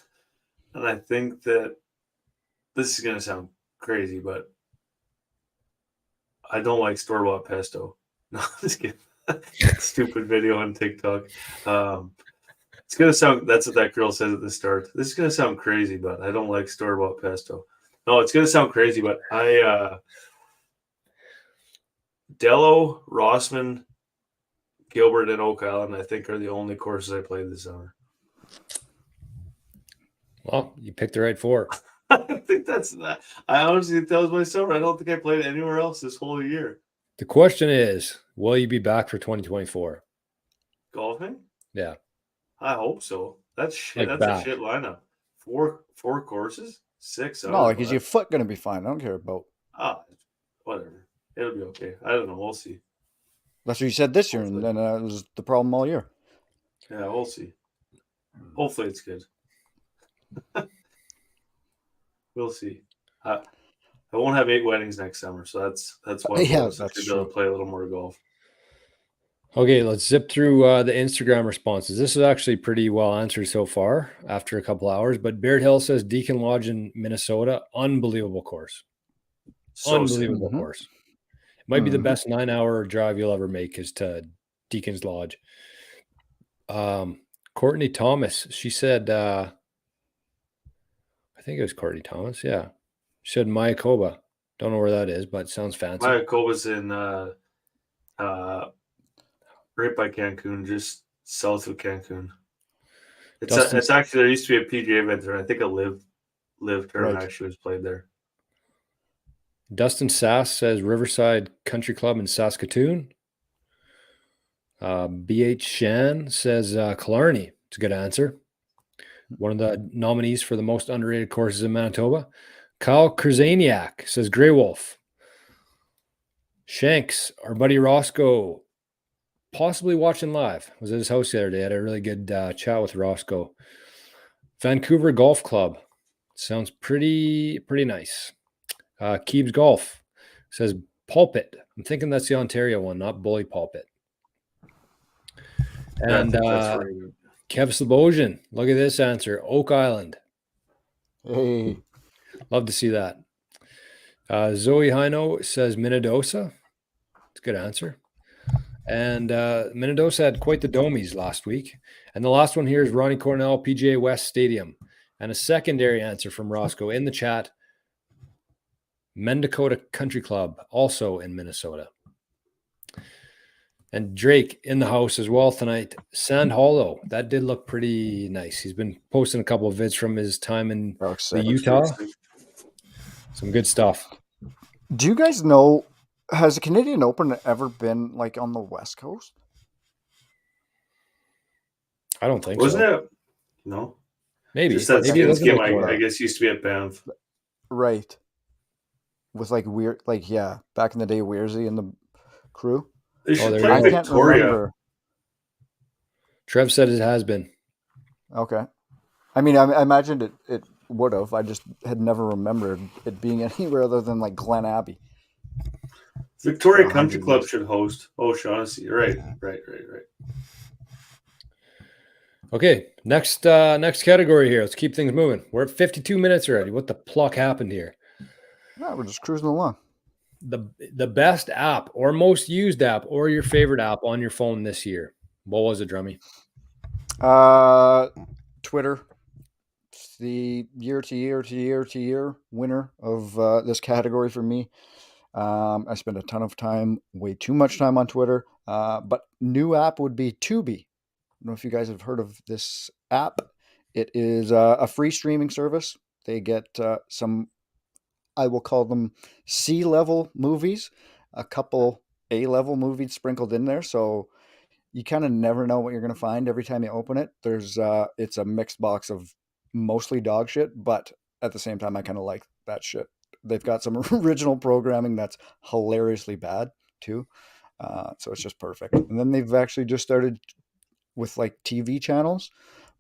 and I think that this is going to sound crazy, but I don't like store-bought pesto. No, I'm just kidding. Stupid video on TikTok. It's going to sound, that's what that girl says at the start. This is going to sound crazy, but I don't like store-bought pesto. No, it's going to sound crazy, but Delo, Rossman, Gilbert, and Oak Island, I think, are the only courses I played this summer. Well, you picked the right 4. I think that's that. I honestly think that was my summer. I don't think I played anywhere else this whole year. The question is, will you be back for 2024? Golfing? Yeah. I hope so. That's shit. Like that's a shit lineup. 4 courses? 6. No, like, is your foot going to be fine? I don't care about. Whatever. It'll be okay. I don't know. We'll see. That's what you said this year, and then it was the problem all year. Yeah, we'll see. Hopefully it's good. We'll see. I won't have 8 weddings next summer, so that's why that's true. To play a little more golf. Okay, let's zip through the Instagram responses. This is actually pretty well answered so far after a couple hours. But Baird Hill says Deacon Lodge in Minnesota, unbelievable course. So unbelievable course. It might be the best 9-hour drive you'll ever make is to Deacon's Lodge. Courtney Thomas, she said, I think it was Courtney Thomas. Yeah. said Mayakoba. Don't know where that is, but sounds fancy. Mayakoba's in right by Cancun, just south of Cancun. It's actually, there used to be a PGA event there. I think a live tournament actually was played there. Dustin Sass says Riverside Country Club in Saskatoon. BH Shan says Killarney. It's a good answer. One of the nominees for the most underrated courses in Manitoba. Kyle Krzaniak says Grey Wolf. Shanks, our buddy Roscoe, possibly watching live. Was at his house the other day. Had a really good chat with Roscoe. Vancouver Golf Club. Sounds pretty nice. Keebs Golf says Pulpit. I'm thinking that's the Ontario one, not Bully Pulpit. And that's right. Kev Slobosian, look at this answer. Oak Island. Hey. Love to see that. Zoe Hino says Minnedosa. It's a good answer. And Minnedosa had quite the domies last week. And the last one here is Ronnie Cornell, PGA West Stadium. And a secondary answer from Roscoe in the chat. Mendakota Country Club, also in Minnesota. And Drake in the house as well tonight. Sand Hollow. That did look pretty nice. He's been posting a couple of vids from his time in the Utah. Some good stuff. Do you guys know, has the Canadian Open ever been like on the West Coast? I don't think Wasn't so. it? No. Maybe. Just that Maybe skins game, I guess, used to be at Banff. Right. With like weird, like, yeah, back in the day, Weirzy and the crew. They should there play you go. Victoria. Trev said it has been. Okay. I mean, I imagined it would have. I just had never remembered it being anywhere other than like Glen Abbey. Victoria Country Club should host. Oh, Shaughnessy. Right. Okay, next category here. Let's keep things moving. We're at 52 minutes already. What the pluck happened here? No, we're just cruising along. The best app or most used app or your favorite app on your phone this year. What was it, Drummy? Twitter. It's the year to year winner of this category for me. I spend a ton of time, way too much time on Twitter. But new app would be Tubi. I don't know if you guys have heard of this app. It is a free streaming service. They get some, I will call them C-level movies, a couple A-level movies sprinkled in there. So you kind of never know what you're going to find every time you open it. It's a mixed box of mostly dog shit, but at the same time, I kind of like that shit. They've got some original programming that's hilariously bad too. So it's just perfect. And then they've actually just started with like TV channels,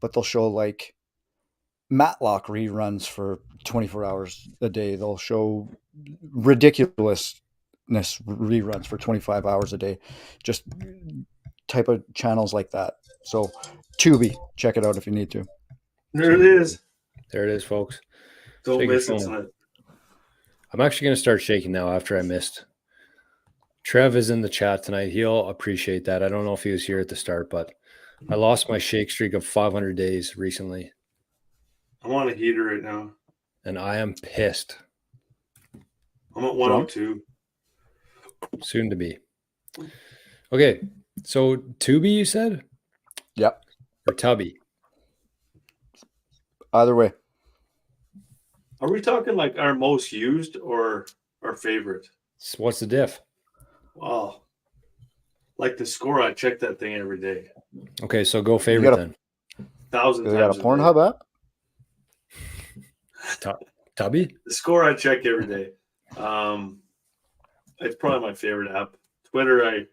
but they'll show like Matlock reruns for 24 hours a day. They'll show ridiculousness reruns for 25 hours a day. Just type of channels like that. So Tubi, check it out if you need to. There it is. There it is, folks. Don't miss it tonight. I'm actually going to start shaking now after I missed. Trev is in the chat tonight. He'll appreciate that. I don't know if he was here at the start, but I lost my shake streak of 500 days recently. I'm on a heater right now. And I am pissed. I'm at 102. Soon to be. Okay. So Tubi, you said? Yep. Or Tubby? Either way. Are we talking like our most used or our favorite? What's the diff? Wow. Like the score, I check that thing every day. Okay, so go favorite then. 1,000 times. You got a Pornhub app? Tubby? The score I check every day. It's probably my favorite app. Twitter,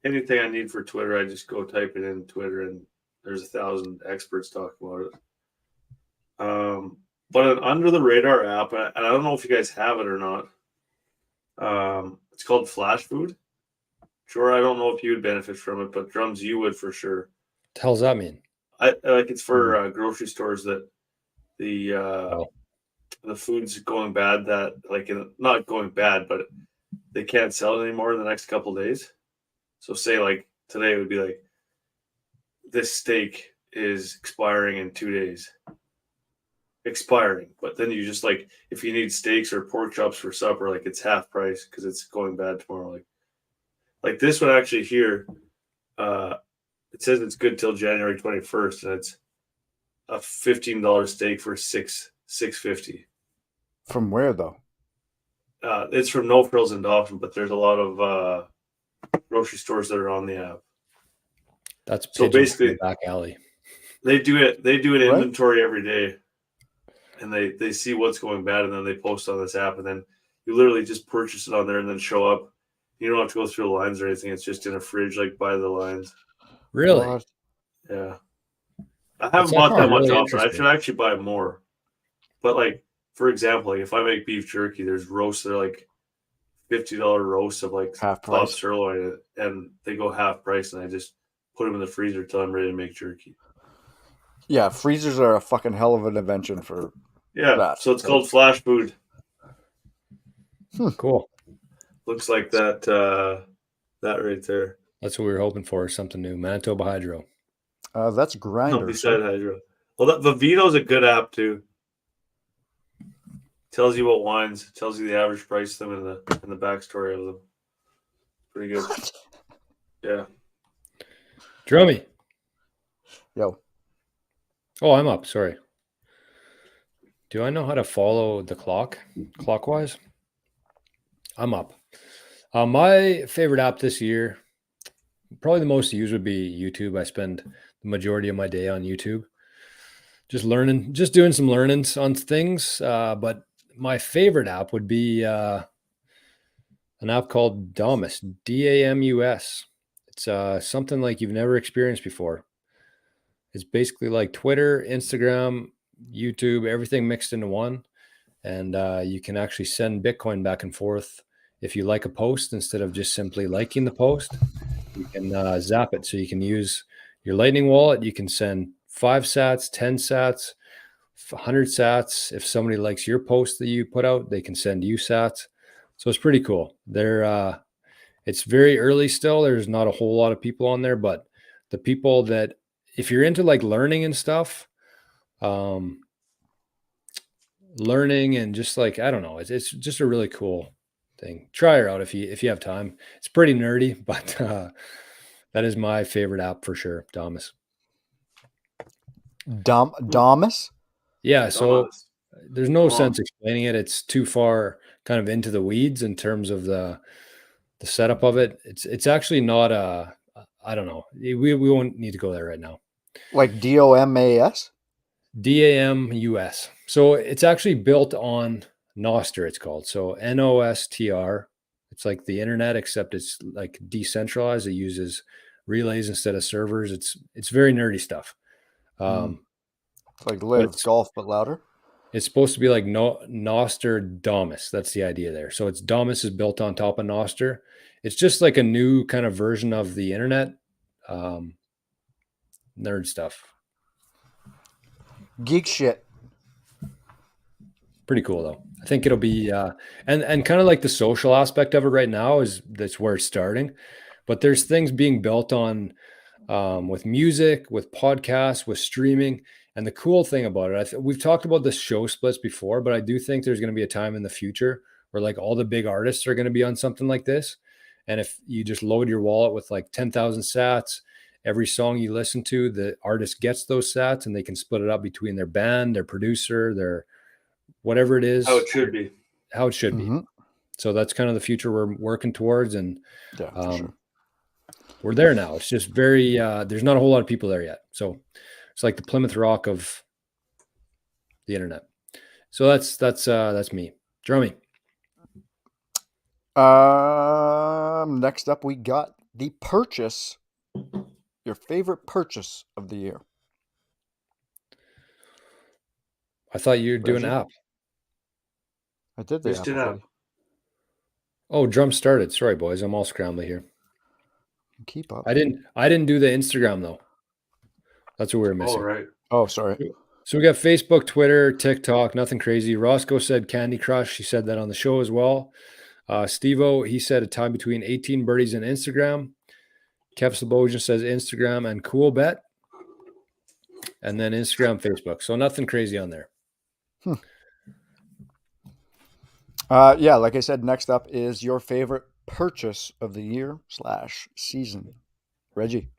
anything I need for Twitter, I just go type it in Twitter, and there's 1,000 experts talking about it. But an under the radar app, and I don't know if you guys have it or not. It's called Flash Food. Sure, I don't know if you would benefit from it, but Drums, you would for sure. What the hell does that mean? I like it's for grocery stores that the food's going bad. That not going bad, but they can't sell it anymore in the next couple of days. So say like today would be like this steak is expiring in 2 days. expiring. But then you just like if you need steaks or pork chops for supper, like it's half price because it's going bad tomorrow. Like this one actually here, it says it's good till January 21st, and it's a $15 steak for $6.50. From where though? It's from No Frills in Dawson, but there's a lot of grocery stores that are on the app. That's So basically back alley. They do it. They do an Right. inventory every day, and they see what's going bad, and then they post on this app, and then you literally just purchase it on there, and then show up. You don't have to go through the lines or anything. It's just in a fridge, like by the lines. Really? What? Yeah, I haven't bought actually that much really often. I interesting. should actually buy more. But like for example, like if I make beef jerky, there's roasts that are like $50 roasts of like Half top price. sirloin, and they go half price, and I just put them in the freezer till I'm ready to make jerky. Yeah, freezers are a fucking hell of an invention for Yeah, that. so it's called flash food. Cool. Looks like that that right there. That's what we were hoping for, something new. Manitoba Hydro. That's No, Grinder. beside Hydro. Well, that Vivito's a good app too. Tells you what wines, tells you the average price of them and the backstory of them. Pretty good. Yeah. Drummy. Yo. Oh, I'm up. Sorry. Do I know how to follow the clockwise? I'm up. My favorite app this year, probably the most used, would be YouTube. I spend the majority of my day on YouTube, just learning, just doing some learnings on things. But my favorite app would be an app called Damus, Damus. It's something like you've never experienced before. It's basically like Twitter, Instagram, YouTube, everything mixed into one. And you can actually send Bitcoin back and forth. If you like a post, instead of just simply liking the post, you can zap it. So you can use your Lightning wallet. You can send 5 sats, 10 sats, 100 sats. If somebody likes your post that you put out, they can send you sats. So it's pretty cool. It's very early still. There's not a whole lot of people on there, but the people that, if you're into like learning and stuff, learning and just like, I don't know, it's just a really cool thing. Try her out if you have time. It's pretty nerdy, but that is my favorite app for sure. Damus. Damus? Yeah. So Damus. there's no Wow. sense explaining it. It's too far kind of into the weeds in terms of the setup of it. It's actually not I don't know. We won't need to go there right now. Like DOMAS? DAMUS. So it's actually built on Nostr, it's called. So NOSTR. It's like the internet, except it's like decentralized. It uses relays instead of servers. It's very nerdy stuff. It's like live golf but louder. It's supposed to be like Nostr Damus. That's the idea there. So it's Damus is built on top of Nostr. It's just like a new kind of version of the internet. Nerd stuff. Geek shit. Pretty cool though. I think it'll be and kind of like the social aspect of it right now that's where it's starting. But there's things being built on with music, with podcasts, with streaming. And the cool thing about it, we've talked about the show splits before, but I do think there's going to be a time in the future where like all the big artists are going to be on something like this. And if you just load your wallet with like 10,000 sats, every song you listen to, the artist gets those sats and they can split it up between their band, their producer, their whatever it is. How it should be. How it should be. So that's kind of the future we're working towards. And yeah, for sure. We're there now. It's just very, there's not a whole lot of people there yet. So it's like the Plymouth Rock of the internet. So that's me. Drummy. Next up, we got the purchase. Your favorite purchase of the year. I thought you were doing app. I did the Just did app. Oh, drum started. Sorry, boys. I'm all scrambly here. Keep up. I didn't do the Instagram though. That's what we were missing. Oh, right. Oh, sorry. So we got Facebook, Twitter, TikTok, nothing crazy. Roscoe said Candy Crush. He said that on the show as well. Steve-O, he said a time between 18 birdies and Instagram. Kev Slobosian says Instagram and Cool Bet. And then Instagram, Facebook. So nothing crazy on there. Yeah, like I said, next up is your favorite purchase of the year / season. Reggie.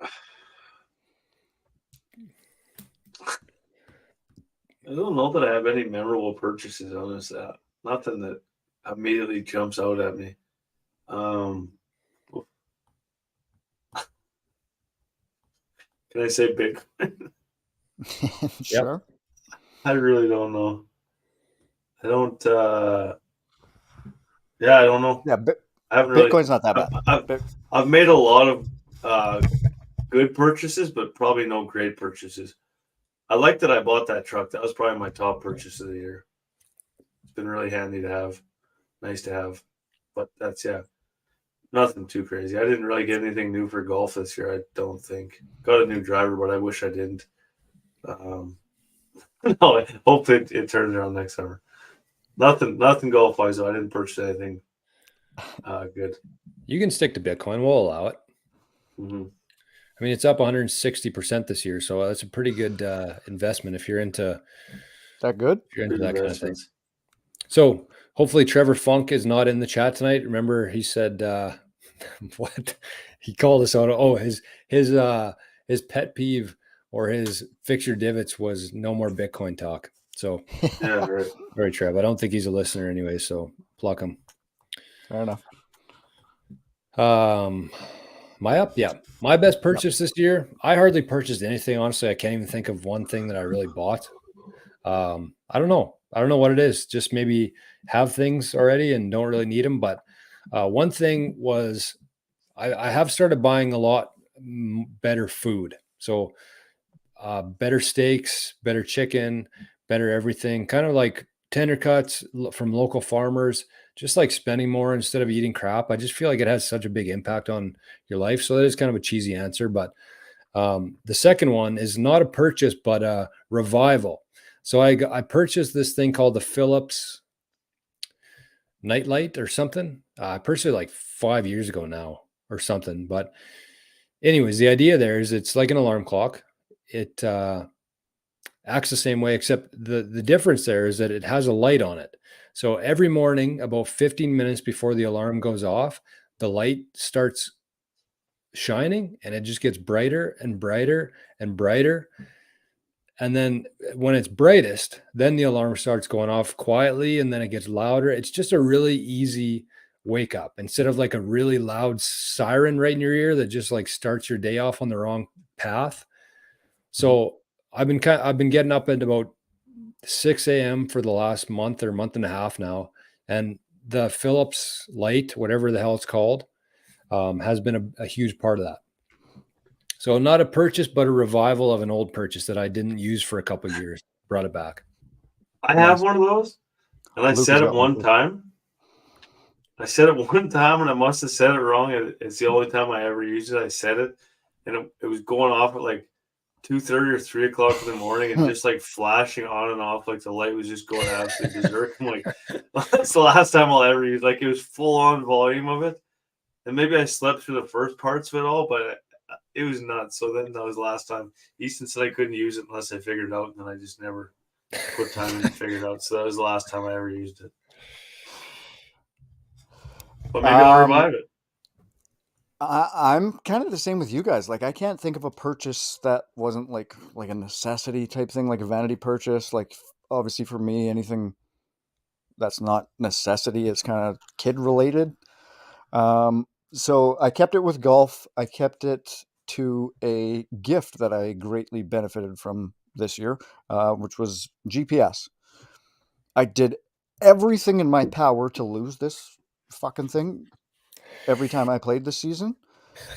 I don't know that I have any memorable purchases on this app. Nothing that immediately jumps out at me. Can I say Bitcoin? Sure. I really don't know. I don't. Yeah, I don't know. Yeah, I haven't really. Bitcoin's not that bad. I've made a lot of good purchases, but probably no great purchases. I like that I bought that truck. That was probably my top purchase of the year. It's been really handy to have, nice to have. But that's nothing too crazy. I didn't really get anything new for golf this year. I don't think. Got a new driver, but I wish I didn't. No, I hope it turns around next summer. Nothing golf wise though. I didn't purchase anything good. You can stick to Bitcoin. We'll allow it. Mm-hmm. I mean, it's up 160% this year, so that's a pretty good investment if you're into. That good? If you're into Good that kind of thing. investments. So hopefully Trevor Funk is not in the chat tonight. Remember, he said what he called us out. Oh, his pet peeve or his fixture divots was no more Bitcoin talk. So Yeah, right. All right, Trev. I don't think he's a listener anyway, so pluck him. Fair enough. My best purchase this year. I hardly purchased anything. Honestly, I can't even think of one thing that I really bought. I don't know. I don't know what it is. Just maybe have things already and don't really need them. But one thing was I have started buying a lot better food. So better steaks, better chicken, better everything. Kind of like tender cuts from local farmers. Just like spending more instead of eating crap. I just feel like it has such a big impact on your life. So that is kind of a cheesy answer, but the second one is not a purchase, but a revival. So I purchased this thing called the Philips Nightlight or something. I purchased it like 5 years ago now or something. But anyways, the idea there is it's like an alarm clock. It acts the same way, except the difference there is that it has a light on it. So every morning, about 15 minutes before the alarm goes off, the light starts shining and it just gets brighter and brighter and brighter. And then when it's brightest, then the alarm starts going off quietly and then it gets louder. It's just a really easy wake up instead of like a really loud siren right in your ear that just like starts your day off on the wrong path. So I've been getting up at about 6 a.m. for the last month or month and a half now. And the Philips light, whatever the hell it's called, has been a huge part of that. So not a purchase, but a revival of an old purchase that I didn't use for a couple of years. Brought it back. I have one of those, and I Luke said has it got one one too. time. I said it one time, and I must have said it wrong. And it's the only time I ever used it. I said it, and it was going off at like 2:30 or 3 o'clock in the morning, and just like flashing on and off, like the light was just going absolutely berserk. I'm like, that's the last time I'll ever use. Like it was full on volume of it, and maybe I slept through the first parts of it all, but it was nuts. So then that was the last time. Easton said I couldn't use it unless I figured it out, and then I just never put time in to figure it out. So that was the last time I ever used it. But maybe I'll revive it. I'm kind of the same with you guys. Like, I can't think of a purchase that wasn't like a necessity type thing, like a vanity purchase. Like, obviously for me, anything that's not necessity is kind of kid related. So I kept it with golf. I kept it to a gift that I greatly benefited from this year, which was GPS. I did everything in my power to lose this fucking thing every time I played this season.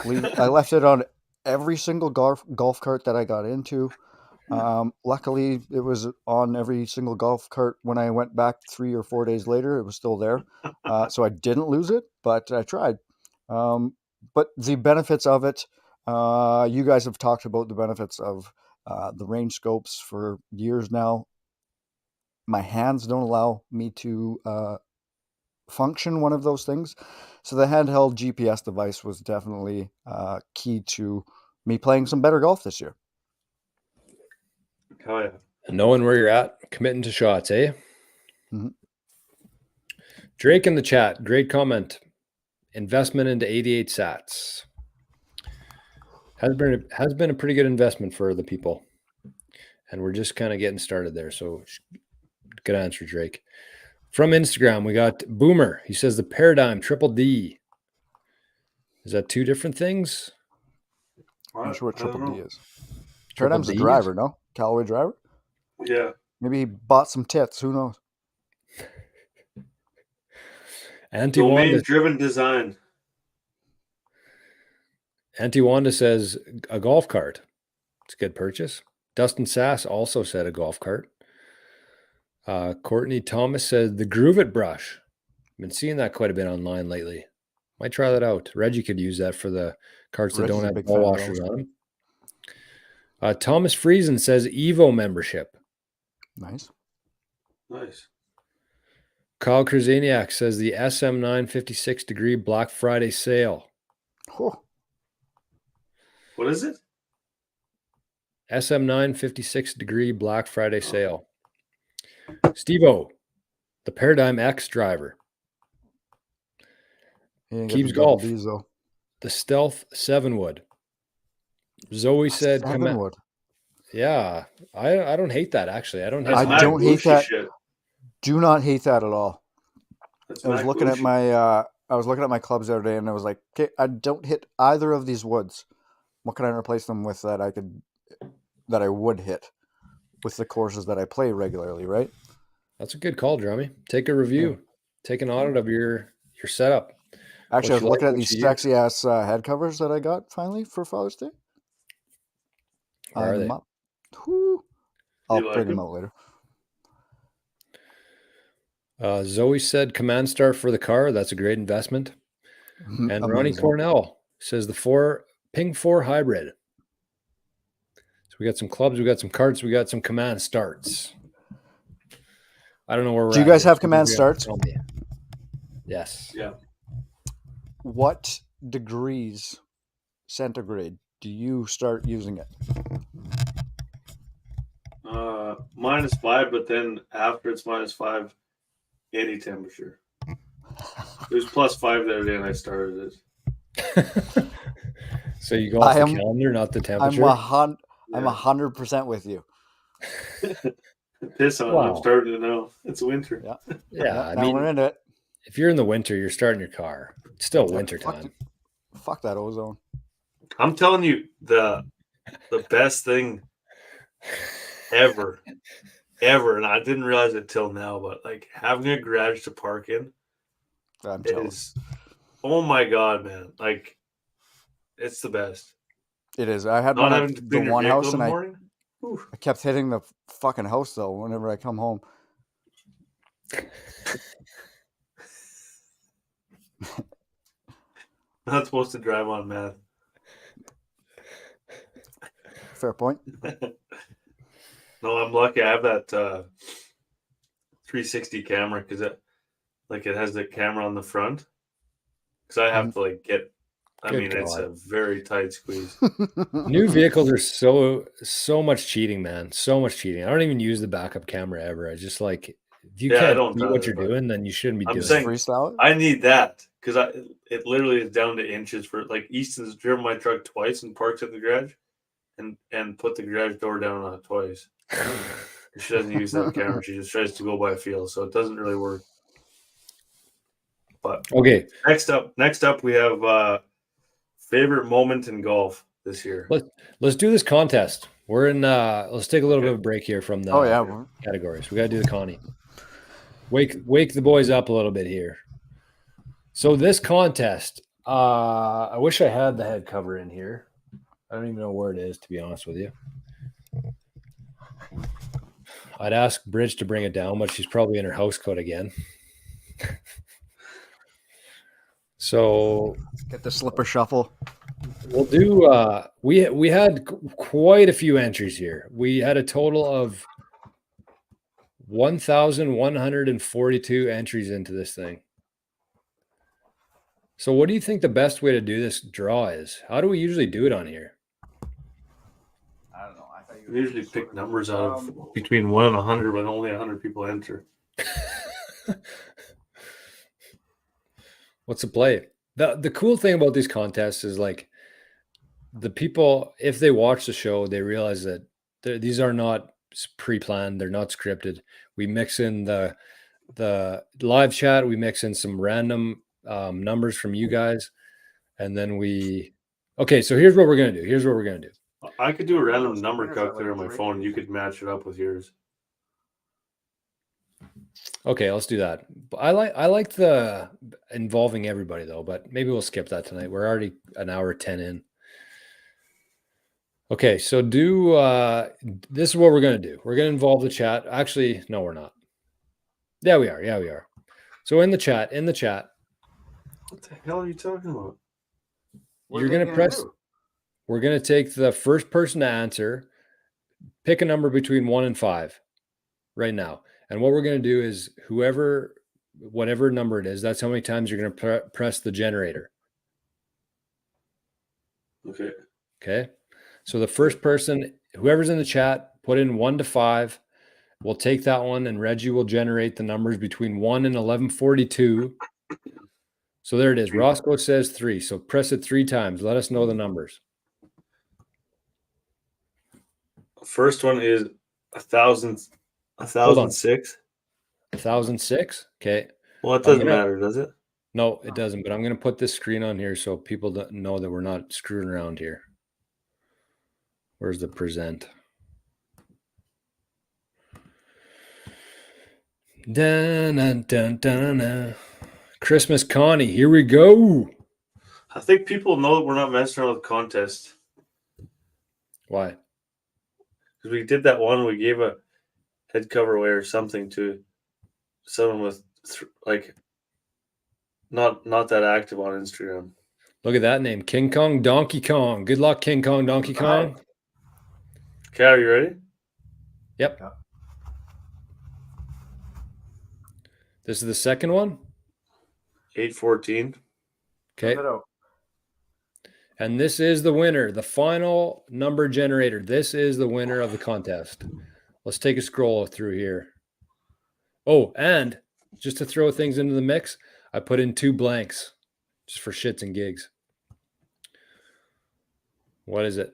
I left it on every single golf cart that I got into. Luckily, it was on every single golf cart when I went back 3 or 4 days later. It was still there, so I didn't lose it, but I tried. But the benefits of it, you guys have talked about the benefits of the range scopes for years now. My hands don't allow me to function one of those things. So the handheld GPS device was definitely key to me playing some better golf this year. Oh yeah, Knowing where you're at, committing to shots, eh? Mhm. Drake in the chat, great comment. Investment into 88 sats. Has been a pretty good investment for the people. And we're just kind of getting started there. So good answer, Drake. From Instagram, we got Boomer. He says the Paradigm Triple D. Is that two different things? I'm not sure what I don't Triple D know. is. Triple Paradigm's a Ds? driver, no? Callaway driver? Yeah. Maybe he bought some tits. Who knows? Anti-Wanda Domain-driven design. says a golf cart. It's a good purchase. Dustin Sass also said a golf cart. Courtney Thomas said the Groove It brush. I've been seeing that quite a bit online lately. Might try that out. Reggie could use that for the carts that Reggie's don't a have big ball fan of washers those. on them. Thomas Friesen says Evo membership. Nice. Nice. Kyle Krasaniak says the SM9 56-degree Black Friday sale. Oh, What is it? SM9 56-degree Black Friday sale. Steve-O, the Paradigm X driver. he didn't get Keeps the double Golf, D's though. the Stealth 7-wood. Zoe said, Sevenwood. Yeah, I don't hate that, actually. I don't hate That's I mad don't hate Gucci that. shit. Do not hate that at all. That's I was mad looking at Gucci. my clubs the other day, and I was like, okay, I don't hit either of these woods. What can I replace them with that I would hit with the courses that I play regularly, right? That's a good call, Drummy. Take a review. Take an audit of your setup. Actually, I was you looking like, at what these you use. sexy ass head covers that I got finally for Father's Day. Where are they? Up. Whew. I'll You like bring them them? out later. Zoe said command start for the car. That's a great investment. And Ronnie Amazing. Cornell says the Ping 4 hybrid. So we got some clubs, we got some carts, we got some command starts. I don't know where we're Do you at guys here. have command starts? Tell me. Yes. Yeah. What degrees centigrade do you start using it? -5, but then after it's -5, any temperature. It was +5 the other day, and I started it. So you go off I the am- calendar, not the I'm temperature. I'm 100% with you. Piss on it. Wow. I'm starting to know. It's winter. Yeah. Yeah, Now I mean, we're into it. if you're in the winter, you're starting your car. It's still winter Fuck time. Fuck that ozone. I'm telling you, the best thing ever, and I didn't realize it till now, but like having a garage to park in I'm jealous. is, oh my god, man! Like, it's the best. It is. I had Not one having at to the clean your one vehicle house, in and the I morning. Oof. kept hitting the fucking house though whenever I come home. Not supposed to drive on meth. Fair point. No, I'm lucky. I have that 360 camera because it has the camera on the front. Because I have to like get. I Good mean, it's God. a very tight squeeze. New vehicles are so much cheating, man. So much cheating. I don't even use the backup camera ever. I just like, if you Yeah, I can't don't see what either, you're but doing, then you shouldn't be I'm doing saying- it. Freestyle it? I need that because it literally is down to inches for like Easton's driven my truck twice and parks at the garage, and put the garage door down on it twice. She doesn't use that camera. She just tries to go by feel, so it doesn't really work. But Okay, next up we have favorite moment in golf this year. let's do this contest. We're in. Let's take a little bit of a break here from the Oh yeah. categories. We got to do the Connie. Wake the boys up a little bit here. So this contest, I wish I had the head cover in here. I don't even know where it is, to be honest with you. I'd ask Bridge to bring it down, but she's probably in her house coat again. So Get the slipper shuffle. we'll do. We had quite a few entries here. We had a total of 1,142 entries into this thing. So what do you think the best way to do this draw is? How do we usually do it on here? I don't know. I thought you We usually pick numbers out of between 1 and 100, but only 100 people enter. What's the play? The cool thing about these contests is like the people, if they watch the show, they realize that these are not pre-planned. They're not scripted. We mix in the live chat. We mix in some random numbers from you guys, and then okay. So here's what we're gonna do. I could do a random number calculator on my phone. You could match it up with yours. Okay, let's do that. I like the involving everybody though, but maybe we'll skip that tonight. We're already an hour 10 in. Okay, so this is what we're gonna do. We're gonna involve the chat. Actually, no, we're not. Yeah, we are. So in the chat. What the hell are you talking about? You're gonna press. We're gonna take the first person to answer. Pick a number between 1 and 5 right now. And what we're going to do is whatever number it is, that's how many times you're going to press the generator. Okay. Okay. So the first person, whoever's in the chat, put in 1 to 5. We'll take that one and Reggie will generate the numbers between 1 and 1142. So there it is. Roscoe says 3. So press it 3 times. Let us know the numbers. First one is 1006. 1006. Okay. Well, it doesn't matter, does it? No, it doesn't. But I'm going to put this screen on here so people don't know that we're not screwing around here. Where's the present? Dun, dun, dun, dun, dun. Christmas Connie, here we go. I think people know that we're not messing around with contests. Why? Because we did that one, we gave a head cover away or something to someone with not that active on Instagram. Look at that name, King Kong Donkey Kong. Good luck, King Kong Donkey Kong. Okay, are you ready? Yep. This is the second one. 814. Okay. And this is the winner, the final number generator. This is the winner of the contest. Let's take a scroll through here. Oh, and just to throw things into the mix, I put in 2 blanks just for shits and gigs. What is it?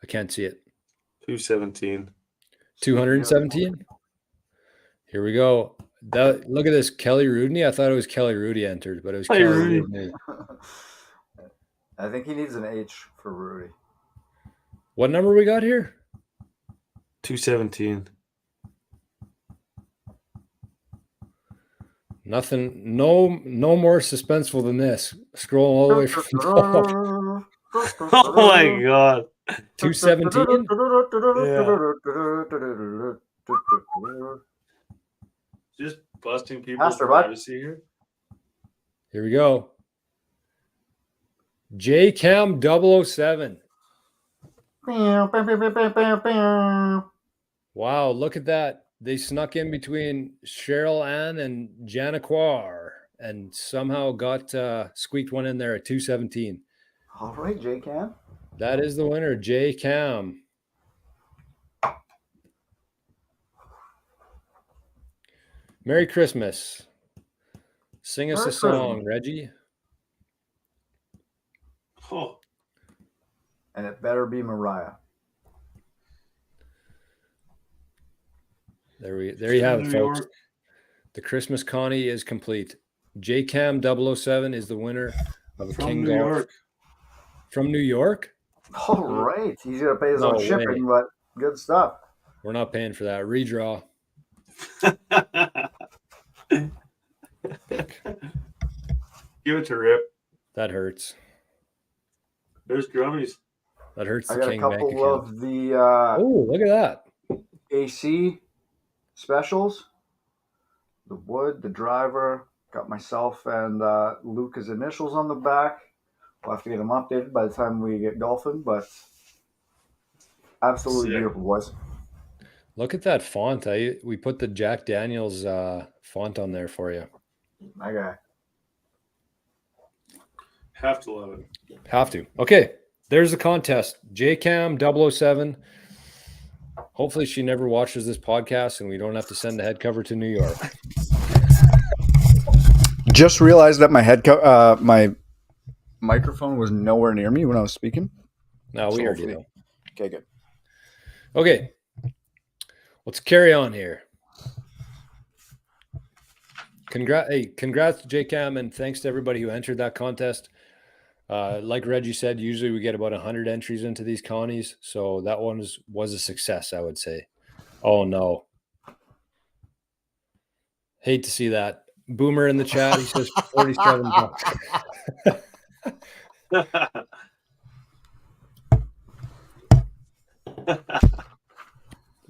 I can't see it. 217. 217? Here we go. Look at this, Kelly Rudney. I thought it was Kelly Rudy entered, but it was Kelly Rudney. I think he needs an H for Rudy. What number we got here? 217. Nothing. No more suspenseful than this. Scrolling all the way from the top. Oh my god. 217. Just busting people's Faster, privacy here. Here we go. JCam 007. Wow, look at that. They snuck in between Cheryl Ann and Janiquar and somehow got squeaked one in there at 217. All right, JCam. That is the winner, JCam. Merry Christmas. Sing us a song, Reggie. Oh. And it better be Mariah. There you have it, folks. The Christmas Connie is complete. JCam 007 is the winner of a King Golf. York. From New York? All right. He's going to pay his own shipping, but good stuff. We're not paying for that. Redraw. Give it to Rip. That hurts. There's Drummies. That hurts the I got King a bank couple account. of the oh, look at that. AC specials. The wood, the driver. Got myself and Luca's initials on the back. We'll have to get them updated by the time we get golfing, but absolutely beautiful, boys. Look at that font. We put the Jack Daniels font on there for you. My guy. Have to love it. Have to. Okay. there's the contest. JCam 007. Hopefully she never watches this podcast and we don't have to send the head cover to New York. Just realized that my microphone was nowhere near me when I was speaking. No, we heard you though. Okay, good. Okay. Let's carry on here. Congrats to JCam, and thanks to everybody who entered that contest. Like Reggie said, usually we get about 100 entries into these connies, so that one was a success, I would say. Oh no. Hate to see that. Boomer in the chat, he says 47 bucks.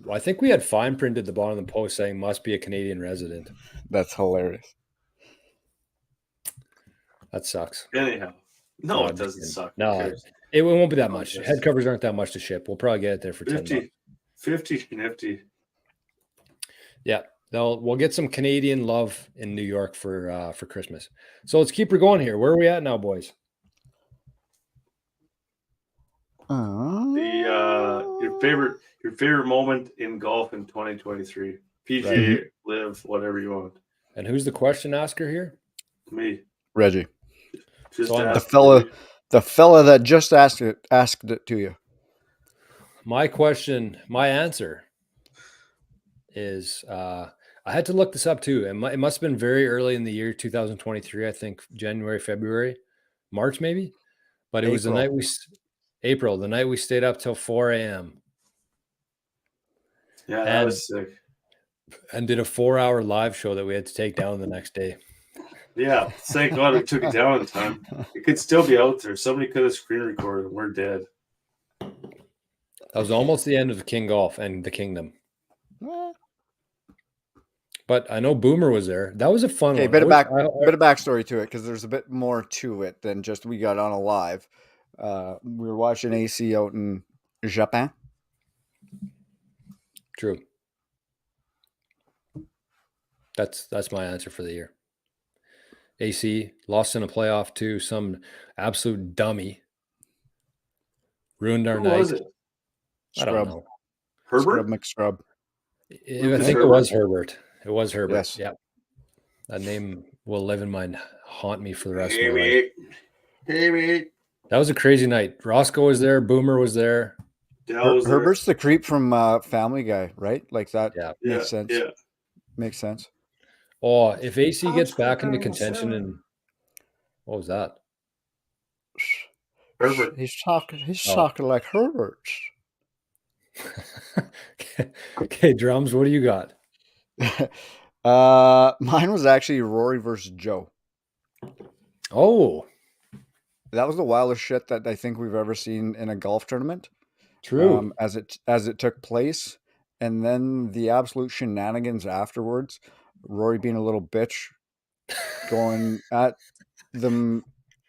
Well, I think we had fine print at the bottom of the post saying must be a Canadian resident. That's hilarious. That sucks. Anyhow, no, it doesn't suck. No, it won't be that much. Head covers aren't that much to ship. We'll probably get it there for 10 bucks. 50 nifty. Yeah, we'll get some Canadian love in New York for Christmas. So let's keep her going here. Where are we at now, boys? Your favorite moment in golf in 2023. PGA, live, whatever you want. And who's the question asker here? Me, Reggie. Just So the fella that just asked it to you. My answer is I had to look this up too. It must have been very early in the year 2023. I think January, February, March maybe. But it was the night the night we stayed up till 4 a.m. Yeah, that was sick. And did a 4-hour live show that we had to take down the next day. Yeah, thank God we took it down in time. It could still be out there. Somebody could have screen recorded and we're dead. That was almost the end of the King Golf and the Kingdom. But I know Boomer was there. That was a fun one. Bit of backstory to it, because there's a bit more to it than just we got on a live. We were watching AC out in Japan. True. That's my answer for the year. AC lost in a playoff to some absolute dummy. Ruined our night. Was it? I don't know. Herbert? McScrub. I think it was Herbert. It was Herbert. Yes. Yeah. That name will live in mind, haunt me for the rest of my life. Hey, mate. That was a crazy night. Roscoe was there. Boomer was there. Herbert's the creep from Family Guy, right? Like that. Yeah. Makes sense. Yeah. Makes sense. Oh, if AC gets back into contention and what was that? Herbert. He's talking like Herbert. Okay, drums, what do you got? Mine was actually Rory versus Joe. Oh, that was the wildest shit that I think we've ever seen in a golf tournament. True. As it took place, and then the absolute shenanigans afterwards. Rory being a little bitch, going at them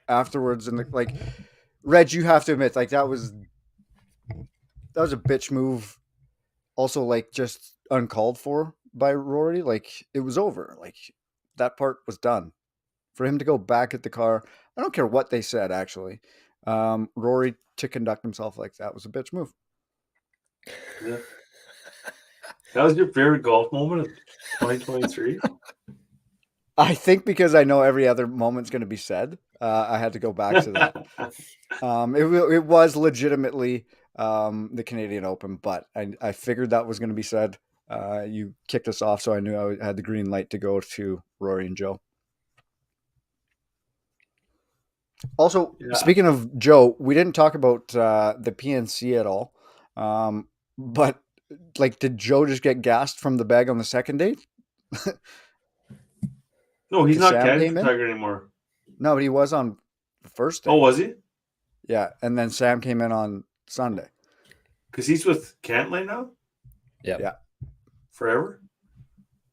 afterwards, and like, Reg, you have to admit, like that was a bitch move. Also, like just uncalled for by Rory. Like it was over. Like that part was done. For him to go back at the car, I don't care what they said. Actually, Rory to conduct himself like that was a bitch move. Yeah. That was your favorite golf moment of 2023? I think because I know every other moment's going to be said, I had to go back to that. It was legitimately the Canadian Open, but I figured that was going to be said. You kicked us off, so I knew I had the green light to go to Rory and Joe. Also, Speaking of Joe, we didn't talk about the PNC at all. But like, did Joe just get gassed from the bag on the second date? No, he's not caddying for Tiger anymore. No, but he was on the first day. Oh, was he? Yeah, and then Sam came in on Sunday. Because he's with Cantlay now? Yeah. Forever?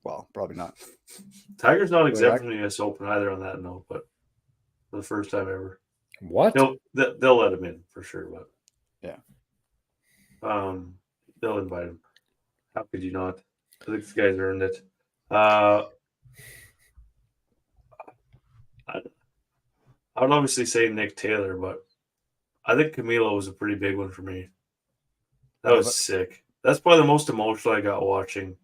Well, probably not. Tiger's not exempt from the US Open either on that note, but for the first time ever. What? They'll let him in for sure, but yeah. They'll invite him. How could you not? I think this guy's earned it. I would obviously say Nick Taylor, but I think Camilo was a pretty big one for me. That Yeah, was but- sick. That's probably the most emotional I got watching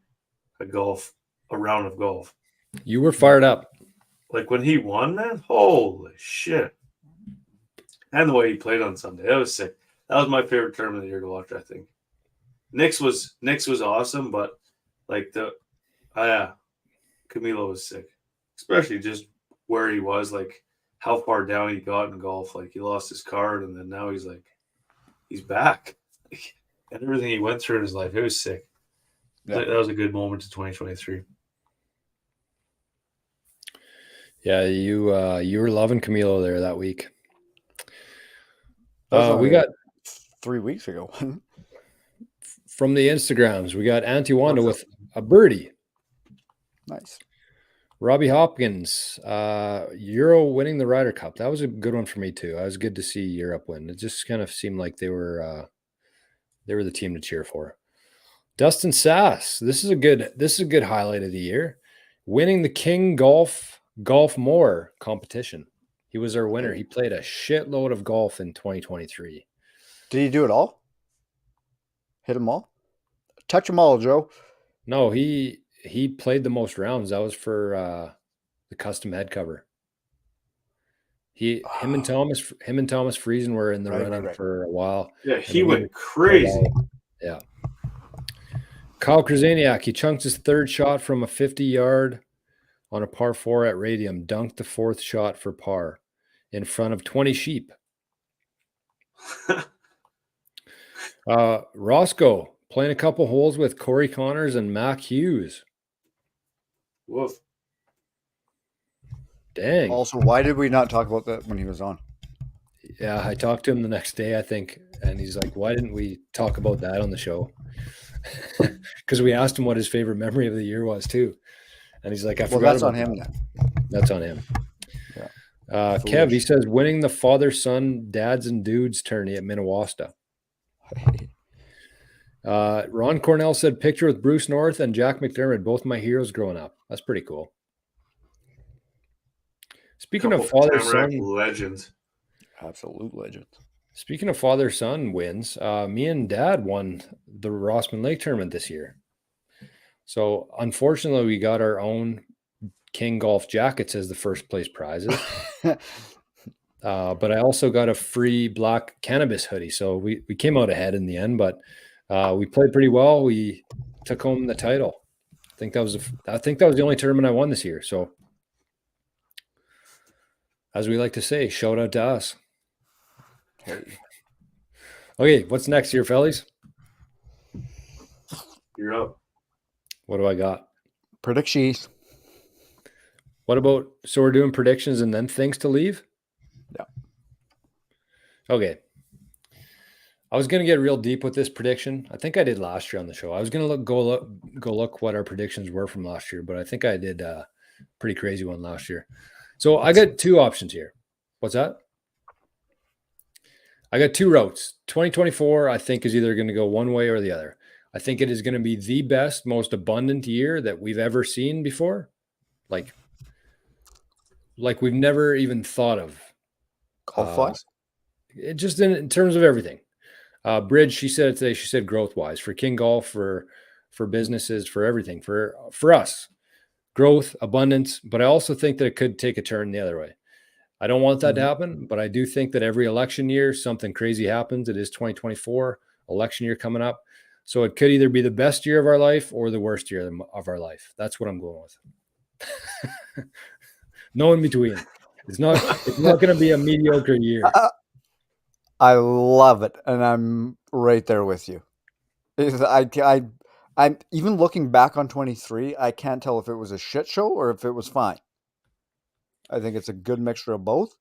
a round of golf. You were fired up. Like when he won, man, holy shit. And the way he played on Sunday. That was sick. That was my favorite tournament of the year to watch, I think. Nick's was awesome, but like Camilo was sick. Especially just where he was, like how far down he got in golf. Like he lost his card and then now he's back. And everything he went through in his life, it was sick. Yeah. That was a good moment to 2023. Yeah, you were loving Camilo there that week. That was We only got 3 weeks ago. from the Instagrams, we got Auntie Wanda What's with a birdie. Nice. Robbie Hopkins, Euro winning the Ryder Cup. That was a good one for me too. I was good to see Europe win. It just kind of seemed like they were the team to cheer for. Dustin Sass, this is a good highlight of the year. Winning the King Golf More competition. He was our winner. He played a shitload of golf in 2023. Did he do it all? Hit them all? Touch them all, Joe. No, he played the most rounds. That was for the custom head cover. Him and Thomas Friesen were in the running for a while. Yeah, he went crazy. Yeah. Kyle Krasaniak, he chunked his third shot from a 50-yard on a par 4 at Radium, dunked the fourth shot for par in front of 20 sheep. Roscoe playing a couple holes with Corey Connors and Mac Hughes. Woof. Dang. Also, why did we not talk about that when he was on? Yeah, I talked to him the next day, I think, and he's like, why didn't we talk about that on the show? Because we asked him what his favorite memory of the year was, too. And he's like, I forgot that's about on him that. then. That's on him. Yeah. Kev, he says, winning the father-son, dads and dudes tourney at Minnewasta. Ron Cornell said, picture with Bruce North and Jack McDermott, both my heroes growing up. That's pretty cool. Speaking of father-son legends. Absolute legends. Speaking of father-son wins, me and Dad won the Rossman Lake tournament this year. So unfortunately, we got our own King Golf jackets as the first place prizes. But I also got a free black cannabis hoodie. So we came out ahead in the end, but we played pretty well. We took home the title. I think that was the only tournament I won this year. So as we like to say, shout out to us. Hey. Okay, what's next here, fellas? You're up. What do I got? Predictions. What about, so we're doing predictions and then things to leave? Yeah. Okay. I was going to get real deep with this prediction. I think I did last year on the show. I was going to go look what our predictions were from last year, but I think I did a pretty crazy one last year. So I got two options here. What's that? I got two routes. 2024, I think, is either going to go one way or the other. I think it is going to be the best, most abundant year that we've ever seen before. Like we've never even thought of. Golf-wise? Just in terms of everything. Bridge, she said it today, she said growth-wise, for King Golf, for businesses, for everything, for us. Growth, abundance, but I also think that it could take a turn the other way. I don't want that to happen, but I do think that every election year, something crazy happens. It is 2024, election year coming up. So it could either be the best year of our life or the worst year of our life. That's what I'm going with. No in between. It's not going to be a mediocre year. I love it, and I'm right there with you. I'm even looking back on 23, I can't tell if it was a shit show or if it was fine. I think it's a good mixture of both.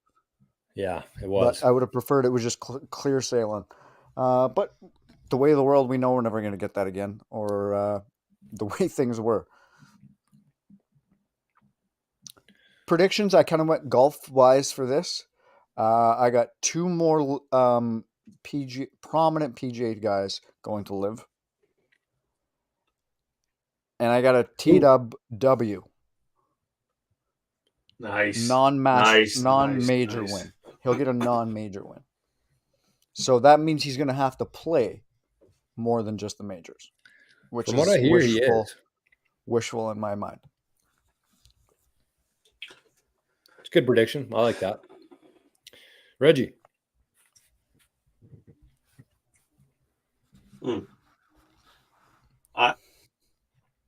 Yeah, it was. But I would have preferred it was just clear sailing. But the way of the world, we know we're never going to get that again, or the way things were. Predictions, I kind of went golf-wise for this. I got two more prominent PGA guys going to live. And I got a TW. Nice. Non-major Nice. win. He'll get a non-major win. So that means he's going to have to play more than just the majors, which From what is I hear, he is. wishful in my mind. It's a good prediction. I like that. Reggie.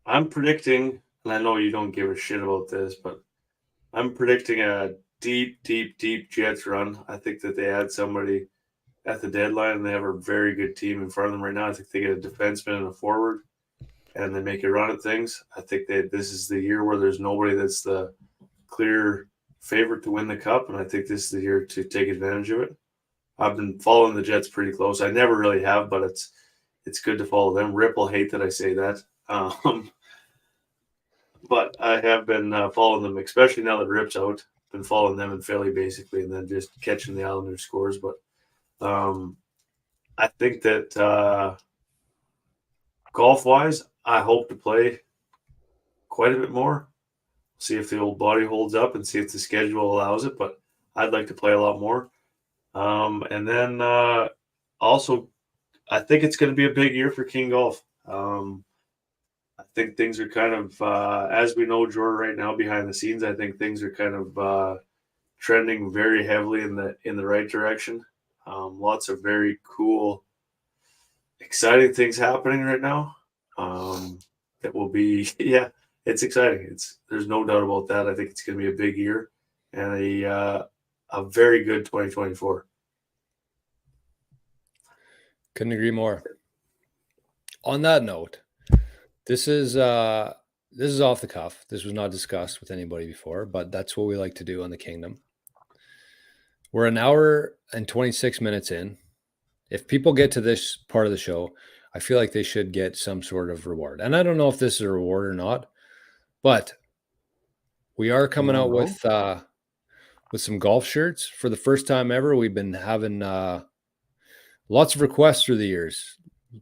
I'm predicting, and I know you don't give a shit about this, but I'm predicting a deep, deep, deep Jets run. I think that they had somebody at the deadline, and they have a very good team in front of them right now. I think they get a defenseman and a forward, and they make a run at things. I think that this is the year where there's nobody that's the clear favorite to win the cup, and I think this is the year to take advantage of it. I've been following the Jets pretty close. I never really have, but it's good to follow them. Rip will hate that I say that. But I have been following them, especially now that Rip's out. Been following them in Philly basically, and then just catching the Islanders scores. But I think that golf-wise, I hope to play quite a bit more. See if the old body holds up and see if the schedule allows it. But I'd like to play a lot more. And then also, I think it's going to be a big year for King Golf. I think things are kind of, as we know, Jordan, right now behind the scenes, I think things are kind of trending very heavily in the right direction. Lots of very cool, exciting things happening right now. It will be, yeah, it's exciting. There's no doubt about that. I think it's going to be a big year and a very good 2024. Couldn't agree more. On that note, this is off the cuff. This was not discussed with anybody before, but that's what we like to do on the Kingdom. We're an hour and 26 minutes in. If people get to this part of the show, I feel like they should get some sort of reward. And I don't know if this is a reward or not, but we are coming out with some golf shirts for the first time ever. We've been having lots of requests through the years.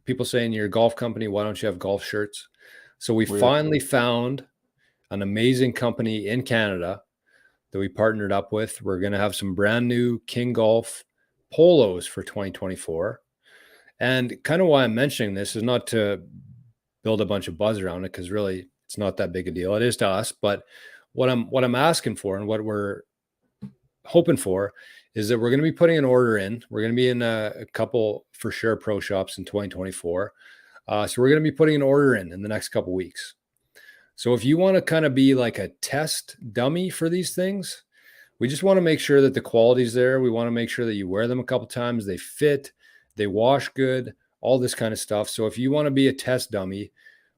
People saying, your golf company, why don't you have golf shirts? So we finally found an amazing company in Canada that we partnered up with. We're going to have some brand new King Golf polos for 2024. And kind of why I'm mentioning this is not to build a bunch of buzz around it, because really it's not that big a deal. It is to us. But what I'm asking for and what we're hoping for is that we're going to be putting an order in. We're going to be in a couple for sure pro shops in 2024. So we're going to be putting an order in the next couple weeks. So if you want to kind of be like a test dummy for these things, we just want to make sure that the quality's there. We want to make sure that you wear them a couple times, they fit, they wash good, all this kind of stuff. So if you want to be a test dummy,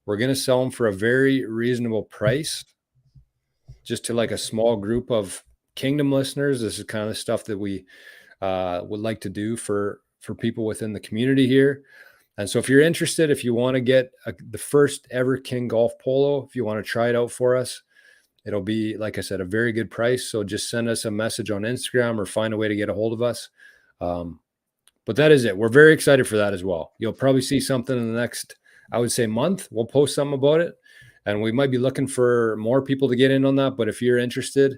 we're going to sell them for a very reasonable price, just to like a small group of Kingdom listeners. This is kind of stuff that we would like to do for people within the community here. And so if you're interested, if you want to get the first ever King Golf polo, if you want to try it out for us, it'll be, like I said, a very good price. So just send us a message on Instagram or find a way to get a hold of us. But that is it. We're very excited for that as well. You'll probably see something in the next, I would say, month. We'll post something about it. And we might be looking for more people to get in on that. But if you're interested,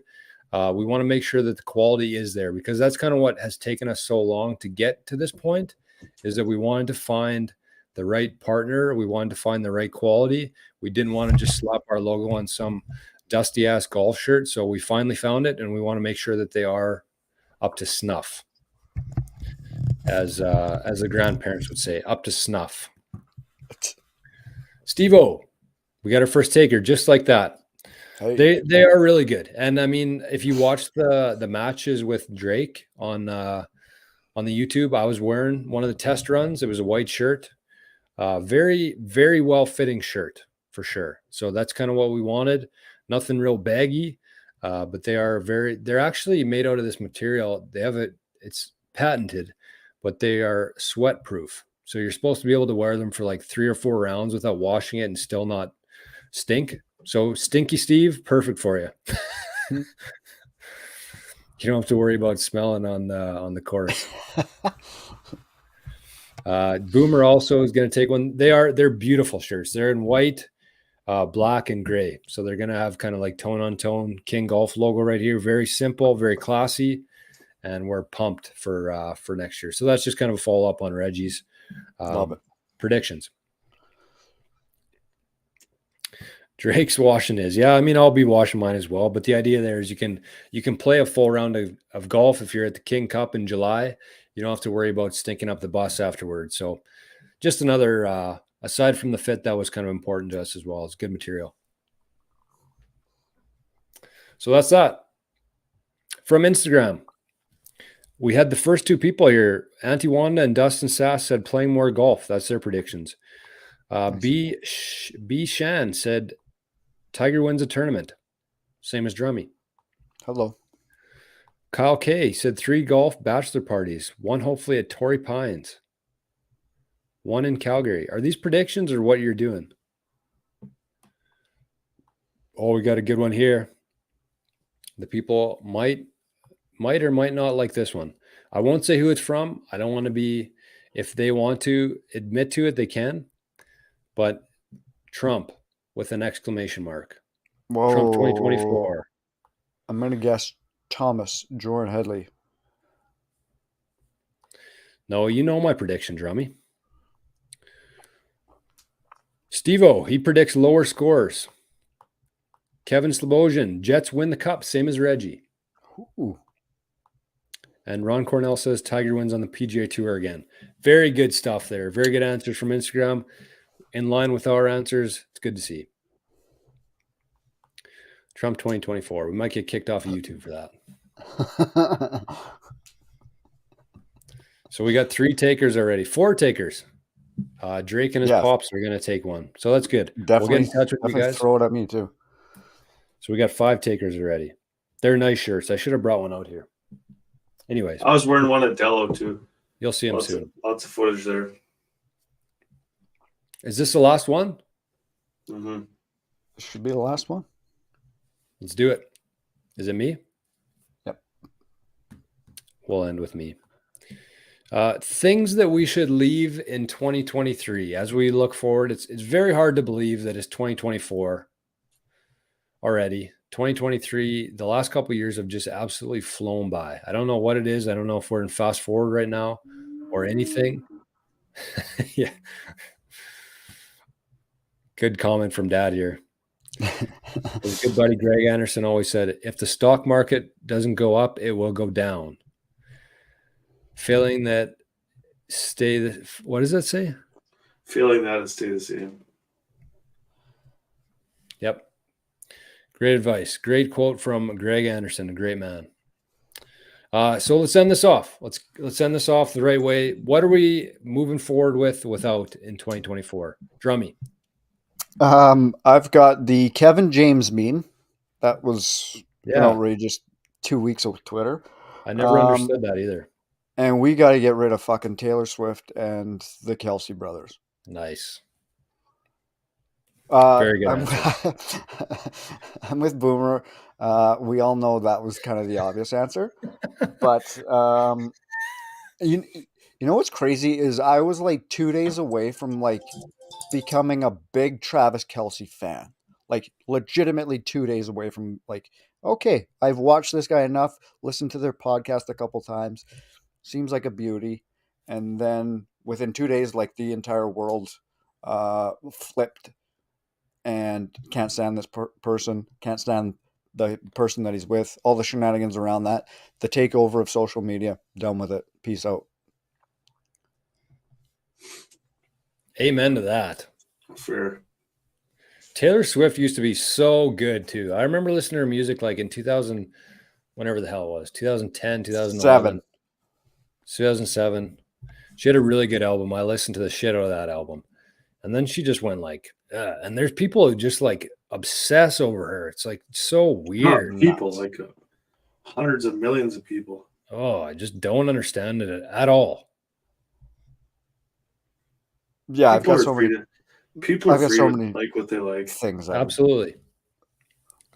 we want to make sure that the quality is there, because that's kind of what has taken us so long to get to this point, is that we wanted to find the right partner. We wanted to find the right quality. We didn't want to just slap our logo on some dusty ass golf shirt. So we finally found it, and we want to make sure that they are up to snuff, as the grandparents would say, up to snuff. Steve-O, we got our first taker just like that. Hey. They are really good. And I mean, if you watch the matches with Drake on the YouTube, I was wearing one of the test runs. It was a white shirt. Very, very well fitting shirt for sure. So that's kind of what we wanted. Nothing real baggy, but they're actually made out of this material. It's patented, but they are sweat proof. So you're supposed to be able to wear them for like 3 or 4 rounds without washing it and still not stink. So Stinky Steve, perfect for you. You don't have to worry about smelling on the course. Boomer also is going to take one. They're beautiful shirts. They're in white, black, and gray. So they're going to have kind of like tone on tone King Golf logo right here. Very simple, very classy. and we're pumped for next year. So that's just kind of a follow up on Reggie's Love it. predictions. Drake's washing his. Yeah, I mean, I'll be washing mine as well. But the idea there is you can play a full round of golf if you're at the King Cup in July. You don't have to worry about stinking up the bus afterwards. So just another, aside from the fit, that was kind of important to us as well. It's good material. So that's that. From Instagram, we had the first two people here. Auntie Wanda and Dustin Sass said playing more golf. That's their predictions. B. Shan said Tiger wins a tournament. Same as Drummy. Hello. Kyle K said 3 golf bachelor parties. 1 hopefully at Torrey Pines. 1 in Calgary. Are these predictions or what you're doing? Oh, we got a good one here. The people might or might not like this one. I won't say who it's from. I don't want to be, if they want to admit to it, they can. But Trump with an exclamation mark. Whoa. Trump 2024. I'm going to guess Thomas Jordan Headley. No, you know my prediction, Drummy. Steve-O, he predicts lower scores. Kevin Slobosian, Jets win the cup, same as Reggie. Ooh. And Ron Cornell says Tiger wins on the PGA Tour again. Very good stuff there. Very good answers from Instagram. In line with our answers. It's good to see. Trump 2024. We might get kicked off of YouTube for that. So we got 3 takers already. 4 takers. Drake and his pops are going to take one. So that's good. Definitely, we'll get in touch with you guys. Throw it at me too. So we got 5 takers already. They're nice shirts. I should have brought one out here. Anyways. I was wearing one at Dello too. You'll see them soon. Lots of footage there. Is this the last one? Mm-hmm. This should be the last one. Let's do it. Is it me? Yep. We'll end with me. Things that we should leave in 2023 as we look forward. It's very hard to believe that it's 2024 already. 2023, the last couple of years have just absolutely flown by. I don't know what it is. I don't know if we're in fast forward right now or anything. Yeah. Good comment from Dad here. His good buddy Greg Anderson always said, if the stock market doesn't go up, it will go down. Failing that, what does that say? Feeling that it stay the same. Yep. Great advice. Great quote from Greg Anderson, a great man. So let's end this off. Let's end this off the right way. What are we moving forward without in 2024? Drummy. I've got the Kevin James meme. That was outrageous 2 weeks of Twitter. I never understood that either. And we got to get rid of fucking Taylor Swift and the Kelsey brothers. Nice. Very good. I'm with Boomer. We all know that was kind of the obvious answer. But you know what's crazy is I was like 2 days away from like becoming a big Travis Kelsey fan. Like legitimately 2 days away from like, okay, I've watched this guy enough, listened to their podcast a couple times. Seems like a beauty. And then within 2 days, like the entire world flipped and can't stand this person, can't stand the person that he's with, all the shenanigans around that, the takeover of social media, done with it. Peace out. Amen to that. Fair. Taylor Swift used to be so good too. I remember listening to her music like in 2000, whenever the hell it was, 2010, 2011. 2007. She had a really good album. I listened to the shit out of that album. And then she just went like, and there's people who just like obsess over her. It's like so weird. Not people, like hundreds of millions of people. Oh, I just don't understand it at all. Yeah, I've got so many. People are free to like what they like. Things. Absolutely.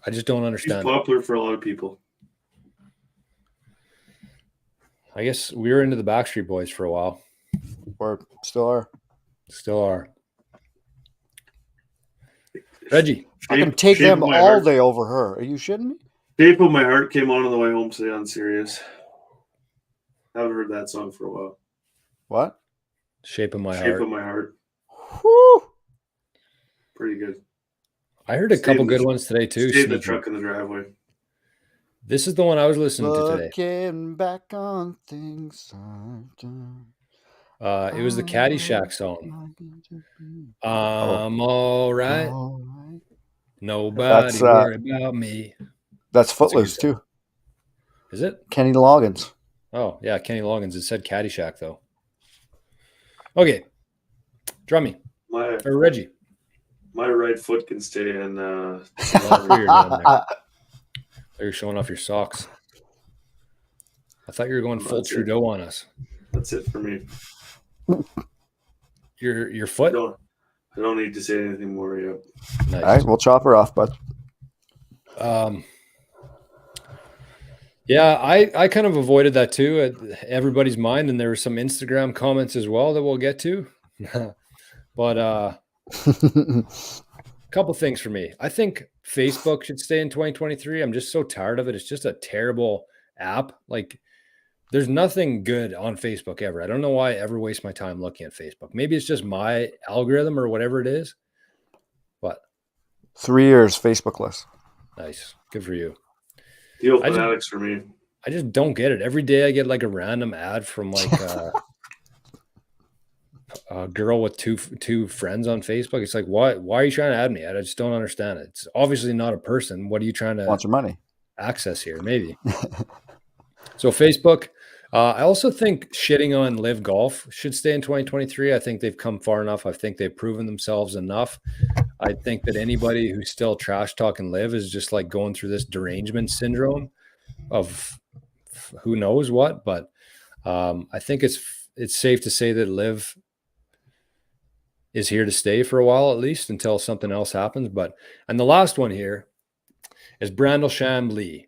I just don't understand. She's popular for a lot of people. I guess we were into the Backstreet Boys for a while. Or still are. Still are. Reggie. I can take them all day over her. Are you shitting me? Shape of My Heart came on the way home today on Sirius. Haven't heard that song for a while. What? Shape of My Shape Heart. of My Heart. Whew. Pretty good. I heard a Stayed couple in the good tr- ones today too. Stayed in the Sneaky. truck in the driveway. This is the one I was listening to today. Looking back on things I've done. It was the Caddyshack song. I'm all right. All right. Nobody worry about me. That's That's a good Footloose song. too. Is it? Kenny Loggins. Oh, yeah, Kenny Loggins. It said Caddyshack, though. Okay. Drummy. My Or Reggie. my right foot can stay in. That's what you're doing there. You're showing off your socks. I thought you were going full That's it. Trudeau on us. That's it for me. Your I foot? don't need to say anything more yet. Nice. All right, we'll chop her off, bud. Yeah, I kind of avoided that too at everybody's mind, and there were some Instagram comments as well that we'll get to. But a couple things for me. I think Facebook should stay in 2023. I'm just so tired of it. It's just a terrible app. Like, there's nothing good on Facebook ever. I don't know why I ever waste my time looking at Facebook. Maybe it's just my algorithm or whatever it is. But 3 years Facebookless. nice. Good for you. Deal I just- fanatics for me. I just don't get it. Every day I get like a random ad from like a girl with two friends on Facebook. It's like, why are you trying to add me? I just don't understand it. It's obviously not a person. What are you trying to Want your money? access here? Maybe. So Facebook. I also think shitting on Live Golf should stay in 2023. I think they've come far enough. I think they've proven themselves enough. I think that anybody who's still trash talking Live is just like going through this derangement syndrome of who knows what. But I think it's safe to say that Live is here to stay for a while, at least until something else happens. And the last one here is Brandel Chambly.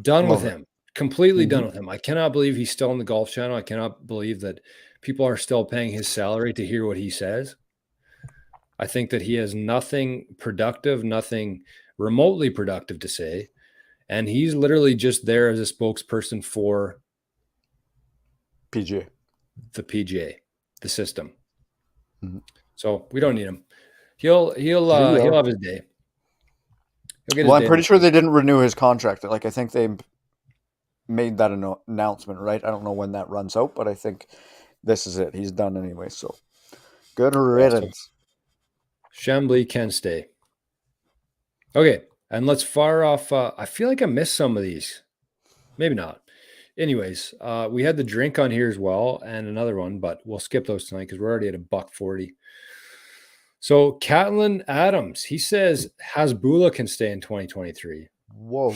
Done with him. Completely done with him. I cannot believe he's still on the Golf Channel. I cannot believe that people are still paying his salary to hear what he says. I think that he has nothing productive, nothing remotely productive to say. And he's literally just there as a spokesperson for PGA. the PGA, the system. Mhm. So we don't need him. He'll have his day. He'll get his Well, I'm day pretty in sure they didn't renew his contract. Like, I think they made that announcement, right? I don't know when that runs out, but I think this is it. He's done anyway. So good riddance. Chambly can stay. Okay, and let's fire off. I feel like I missed some of these. Maybe not. Anyways, we had the drink on here as well and another one, but we'll skip those tonight because we're already at $1.40. So Catlin Adams, he says Hasbulla can stay in 2023. Whoa.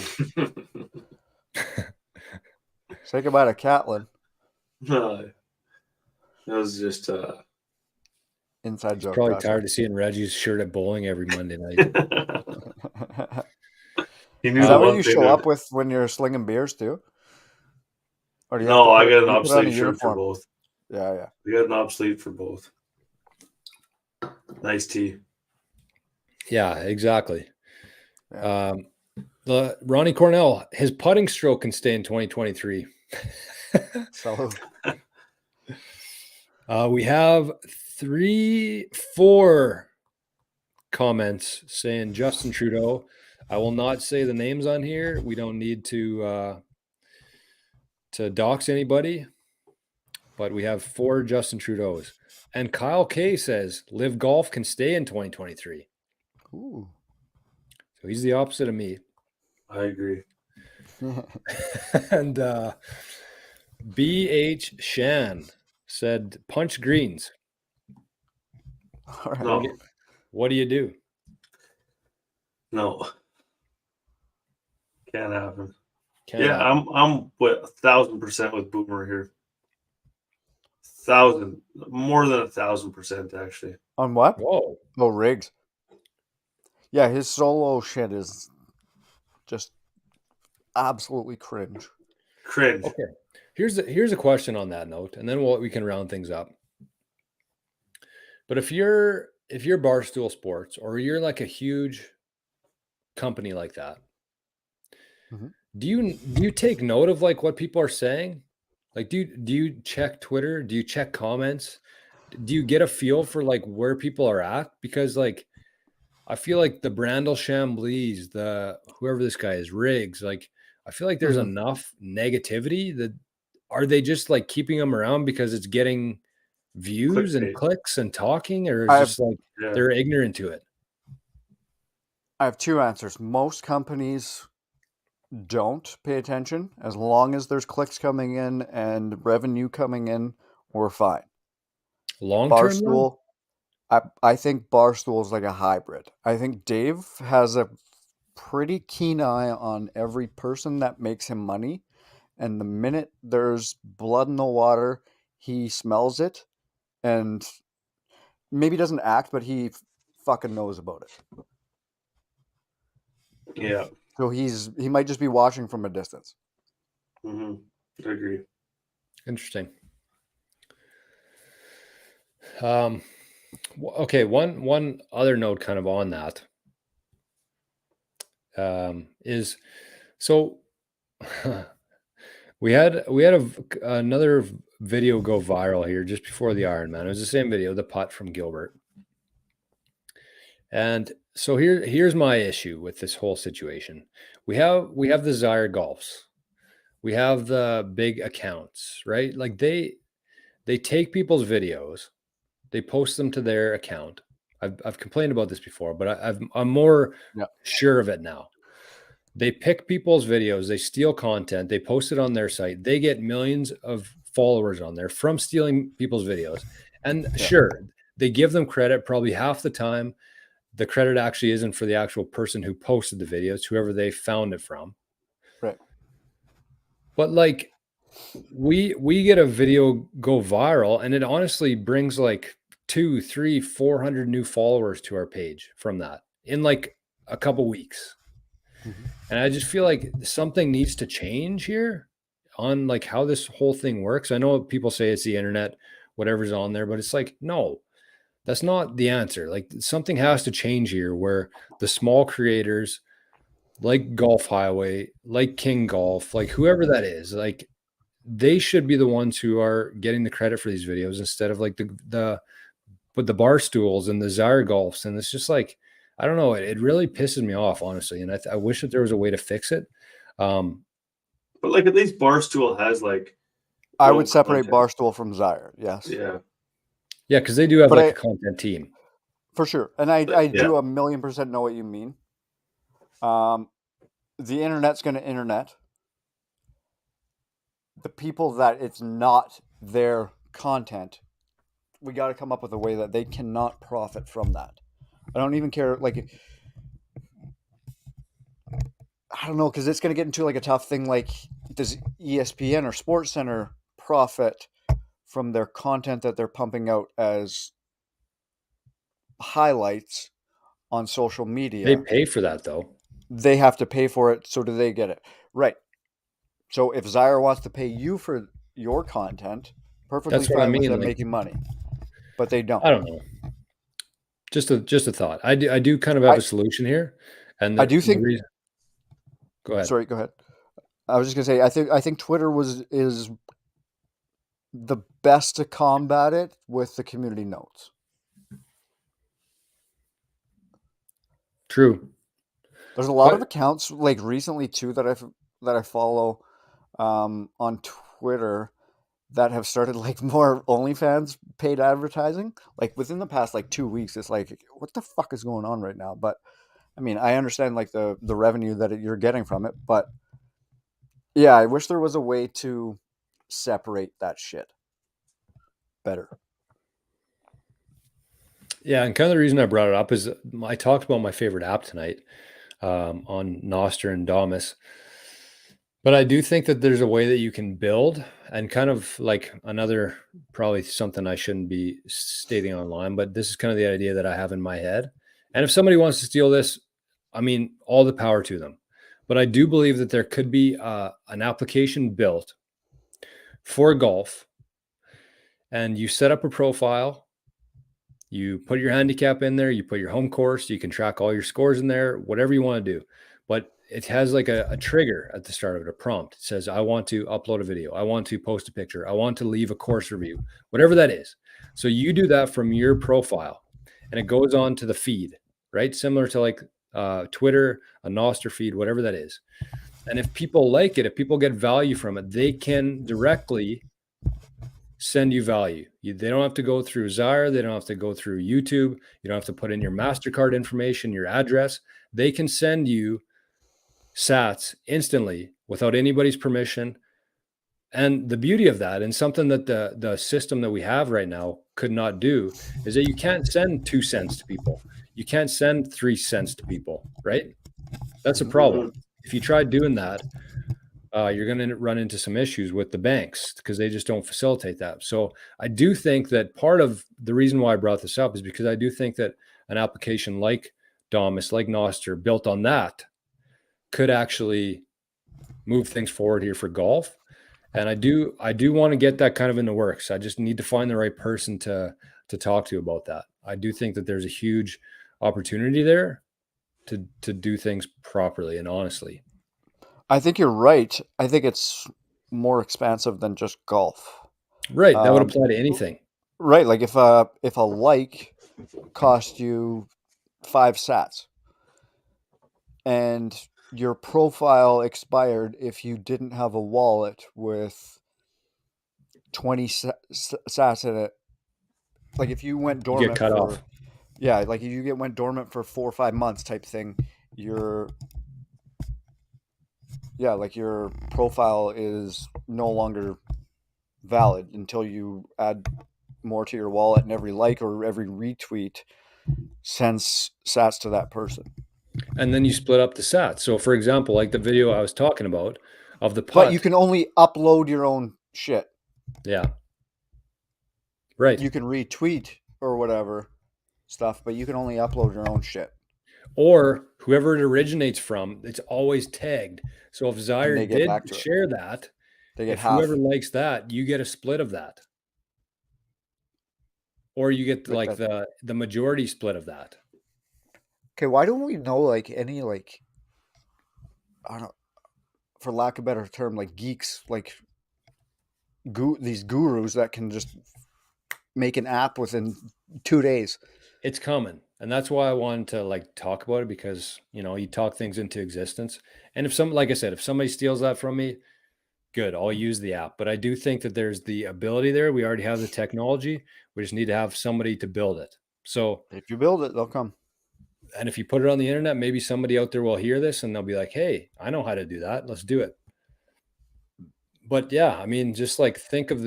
Say goodbye to Catlin. No, that was just Inside joke. Probably gotcha. tired of seeing Reggie's shirt at bowling every Monday night. He knew Is the that what one you thing show that- up with when you're slinging beers too? Or do you No, I have to got an you put on a obsolete shirt for uniform? both. Yeah. I got an obsolete for both. Nice tee. Yeah, exactly. Yeah. The Ronnie Cornell, his putting stroke can stay in 2023. So We have 4 comments saying Justin Trudeau. I will not say the names on here. We don't need to dox anybody, but we have 4 Justin Trudeaus. And Kyle K says Live Golf can stay in 2023. ooh. So he's the opposite of me. I agree. And BH Shan said punch greens. All right. No, What do you do? no, can't happen. Can't Yeah, happen. I'm what 1,000% with Boomer here. More than 1,000% actually. On what? Whoa. Oh, rigs. Yeah, his solo shit is just absolutely cringe. Cringe. Okay. Here's a question on that note, and then we can round things up. But if you're Barstool Sports or you're like a huge company like that, Mhm. Do you take note of like what people are saying? Like, do you check Twitter? Do you check comments? Do you get a feel for like where people are at? Because like I feel like the Brandel Chamblees, the whoever this guy is, Riggs, like I feel like there's Mhm. enough negativity that are they just like keeping them around because it's getting views and Clickbait. clicks and talking, or I it's have just like Yeah. they're ignorant to it? I have two answers. Most companies don't pay attention. As long as there's clicks coming in and revenue coming in, we're fine. Long term though? Barstool, I think Barstool is like a hybrid. I think Dave has a pretty keen eye on every person that makes him money. And the minute there's blood in the water, he smells it and maybe doesn't act, but he fucking knows about it. Yeah. So he might just be watching from a distance. I agree. Interesting. Okay, one other note kind of on that is so we had another video go viral here just before the Ironman. It was the same video, the putt from Gilbert. And so here's my issue with this whole situation. We have the Zyre Golfs. We have the big accounts, right? Like they take people's videos, they post them to their account. I've complained about this before, but I'm more Yeah. sure of it now. They pick people's videos, they steal content, they post it on their site. They get millions of followers on there from stealing people's videos. And Yeah. sure, they give them credit probably half the time. The credit actually isn't for the actual person who posted the video, it's whoever they found it from. Right. But like we get a video go viral and it honestly brings like 2, 3, 400 new followers to our page from that in like a couple weeks. Mhm. And I just feel like something needs to change here on like how this whole thing works. I know people say it's the internet, whatever's on there, but it's like, no, that's not the answer. Like something has to change here where the small creators like Golf Highway, like King Golf, like whoever that is, like they should be the ones who are getting the credit for these videos instead of like but the bar stools and the Zyre Golfs. And it's just like, I don't know. It really pisses me off, honestly. And I wish that there was a way to fix it. But like at least Barstool has like I real would separate content. Barstool from Zyre. Yes. Yeah. Yeah, because they do have But like I- a content team. For sure. And I Yeah. do 1,000,000% know what you mean. The internet's going to internet. The people that it's not their content, we got to come up with a way that they cannot profit from that. I don't even care. Like, I don't know, because it's going to get into like a tough thing. Like, does ESPN or Sports Center profit from their content that they're pumping out as highlights on social media? They pay for that though. They have to pay for it. So do they get it? Right. So if Zyre wants to pay you for your content, perfectly That's what I fine with mean. them Like, making money, but they don't. I don't know. Just a thought. I do kind of have a solution here. And I do think. the reason, go ahead. Sorry, go ahead. I was just gonna say I think Twitter is the best to combat it with the community notes. True. There's a lot of But accounts like recently too that I follow on Twitter that have started like more OnlyFans paid advertising. Like within the past like 2 weeks, it's like what the fuck is going on right now? But I mean, I understand like the revenue that you're getting from it, but yeah, I wish there was a way to separate that shit better. yeah, and kind of the reason I brought it up is I talked about my favorite app tonight on Noster and Damus. But I do think that there's a way that you can build and kind of like another, probably something I shouldn't be stating online, but this is kind of the idea that I have in my head. And if somebody wants to steal this, I mean, all the power to them. But I do believe that there could be an application built for golf, and you set up a profile, you put your handicap in there, you put your home course, you can track all your scores in there, whatever you want to do. But it has like a trigger at the start of it, a prompt. It says, I want to upload a video. I want to post a picture. I want to leave a course review, whatever that is. So you do that from your profile and it goes on to the feed, right? Similar to like Twitter, a Noster feed, whatever that is. And if people like it, if people get value from it, they can directly send you value. They don't have to go through Zyre. They don't have to go through YouTube. You don't have to put in your MasterCard information, your address. They can send you sats instantly without anybody's permission. And the beauty of that, and something that the system that we have right now could not do, is that you can't send 2 cents to people. You can't send 3 cents to people, right? That's a problem. If you try doing that, you're going to run into some issues with the banks because they just don't facilitate that. So I do think that part of the reason why I brought this up is because I do think that an application like Domus, like Noster, built on that, could actually move things forward here for golf. And I do want to get that kind of in the works. I just need to find the right person to talk to about that. I do think that there's a huge opportunity there to do things properly and honestly. I think you're right. I think it's more expansive than just golf. Right. That would apply to anything. Right. Like if a like cost you 5 sats and your profile expired if you didn't have a wallet with 20 sats in it. Like if you went dormant, you get cut off. Yeah, like if you went dormant for 4 or 5 months type thing, like your profile is no longer valid until you add more to your wallet, and every like or every retweet sends sats to that person. And then you split up the sats. So for example, like the video I was talking about of the putt. But you can only upload your own shit. Yeah. Right. You can retweet or whatever stuff, but you can only upload your own shit. Or whoever it originates from, it's always tagged. So if Zyre did share that, they get if half. Whoever likes that, you get a split of that. Or you get like the majority split of that. Okay, why don't we know like any like, I don't know, for lack of a better term, like geeks, like these gurus that can just make an app within 2 days? It's coming. And that's why I wanted to like talk about it, because, you talk things into existence. And like I said, if somebody steals that from me, good, I'll use the app. But I do think that there's the ability there. We already have the technology. We just need to have somebody to build it. So if you build it, they'll come. And if you put it on the internet, maybe somebody out there will hear this and they'll be like, hey, I know how to do that. Let's do it. But yeah, I mean, just like think of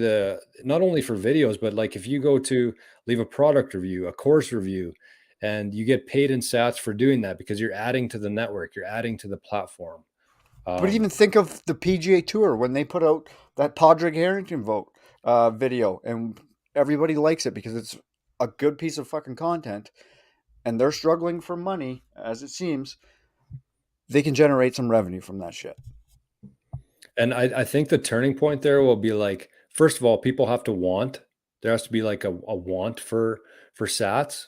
not only for videos, but like if you go to leave a product review, a course review, and you get paid in sats for doing that because you're adding to the network, you're adding to the platform. But even think of the PGA Tour when they put out that Padraig Harrington video, and everybody likes it because it's a good piece of fucking content, and they're struggling for money, as it seems. They can generate some revenue from that shit. And I think the turning point there will be like, first of all, people have to want. There has to be like a want for sats.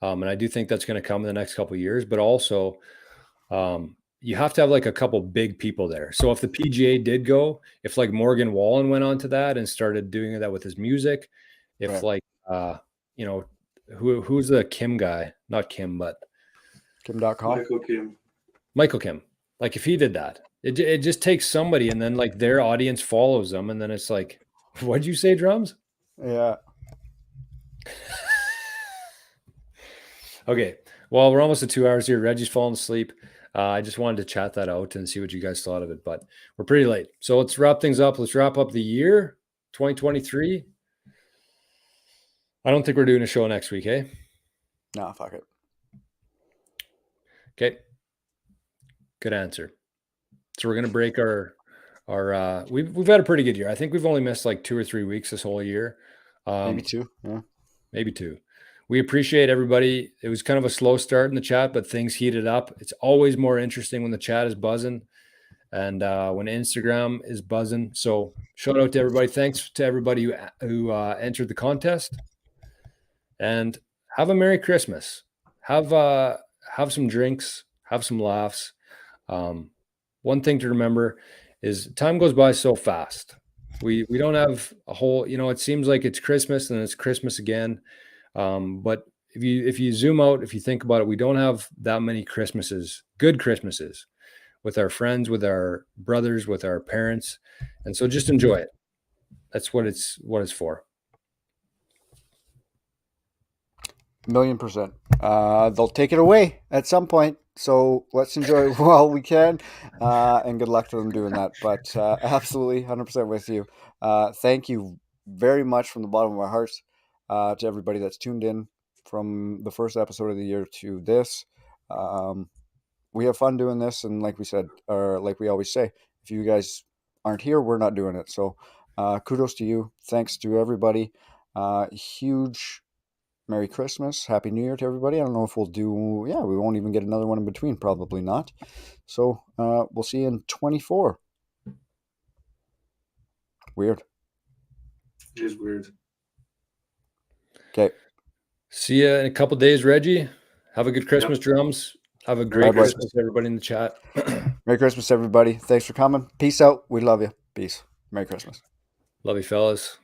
And I do think that's going to come in the next couple of years. But also, you have to have like a couple big people there. So if the PGA did go, if like Morgan Wallen went on to that and started doing that with his music, if like, who's the Kim guy? Not Kim, but Kngdom. Michael Kim. Like if he did that, it just takes somebody, and then like their audience follows them, and then it's like, what'd you say, drums? Yeah. Okay. Well, we're almost at 2 hours here. Reggie's falling asleep. I just wanted to chat that out and see what you guys thought of it, but we're pretty late. So let's wrap things up. Let's wrap up the year 2023. I don't think we're doing a show next week, eh? No, fuck it. Okay. Good answer. So we're going to break our we've had a pretty good year. I think we've only missed like 2 or 3 weeks this whole year. Maybe 2. Yeah. Maybe 2. We appreciate everybody. It was kind of a slow start in the chat, but things heated up. It's always more interesting when the chat is buzzing and when Instagram is buzzing. So shout out to everybody. Thanks to everybody who entered the contest, and have a Merry Christmas. Have some drinks, have some laughs. One thing to remember is time goes by so fast. We don't have a whole, it seems like it's Christmas and it's Christmas again. But if you zoom out, if you think about it, we don't have that many Christmases, good Christmases, with our friends, with our brothers, with our parents. And so just enjoy it. That's what it's for. 1,000,000%. They'll take it away at some point, so let's enjoy it while we can, and good luck to them doing that. But absolutely 100% with you. Thank you very much from the bottom of our hearts to everybody that's tuned in from the first episode of the year to this. We have fun doing this, and like we said, or like we always say, if you guys aren't here, we're not doing it. So kudos to you. Thanks to everybody. Huge Merry Christmas, Happy New Year to everybody. I don't know if we'll do, we won't even get another one in between, probably not. So we'll see you in 24. Weird. It is weird. Okay. See you in a couple days, Reggie. Have a good Christmas, Drums. Have a great Bye-bye. Christmas, everybody in the chat. Merry Christmas, everybody. Thanks for coming. Peace out. We love you. Peace. Merry Christmas. Love you, fellas.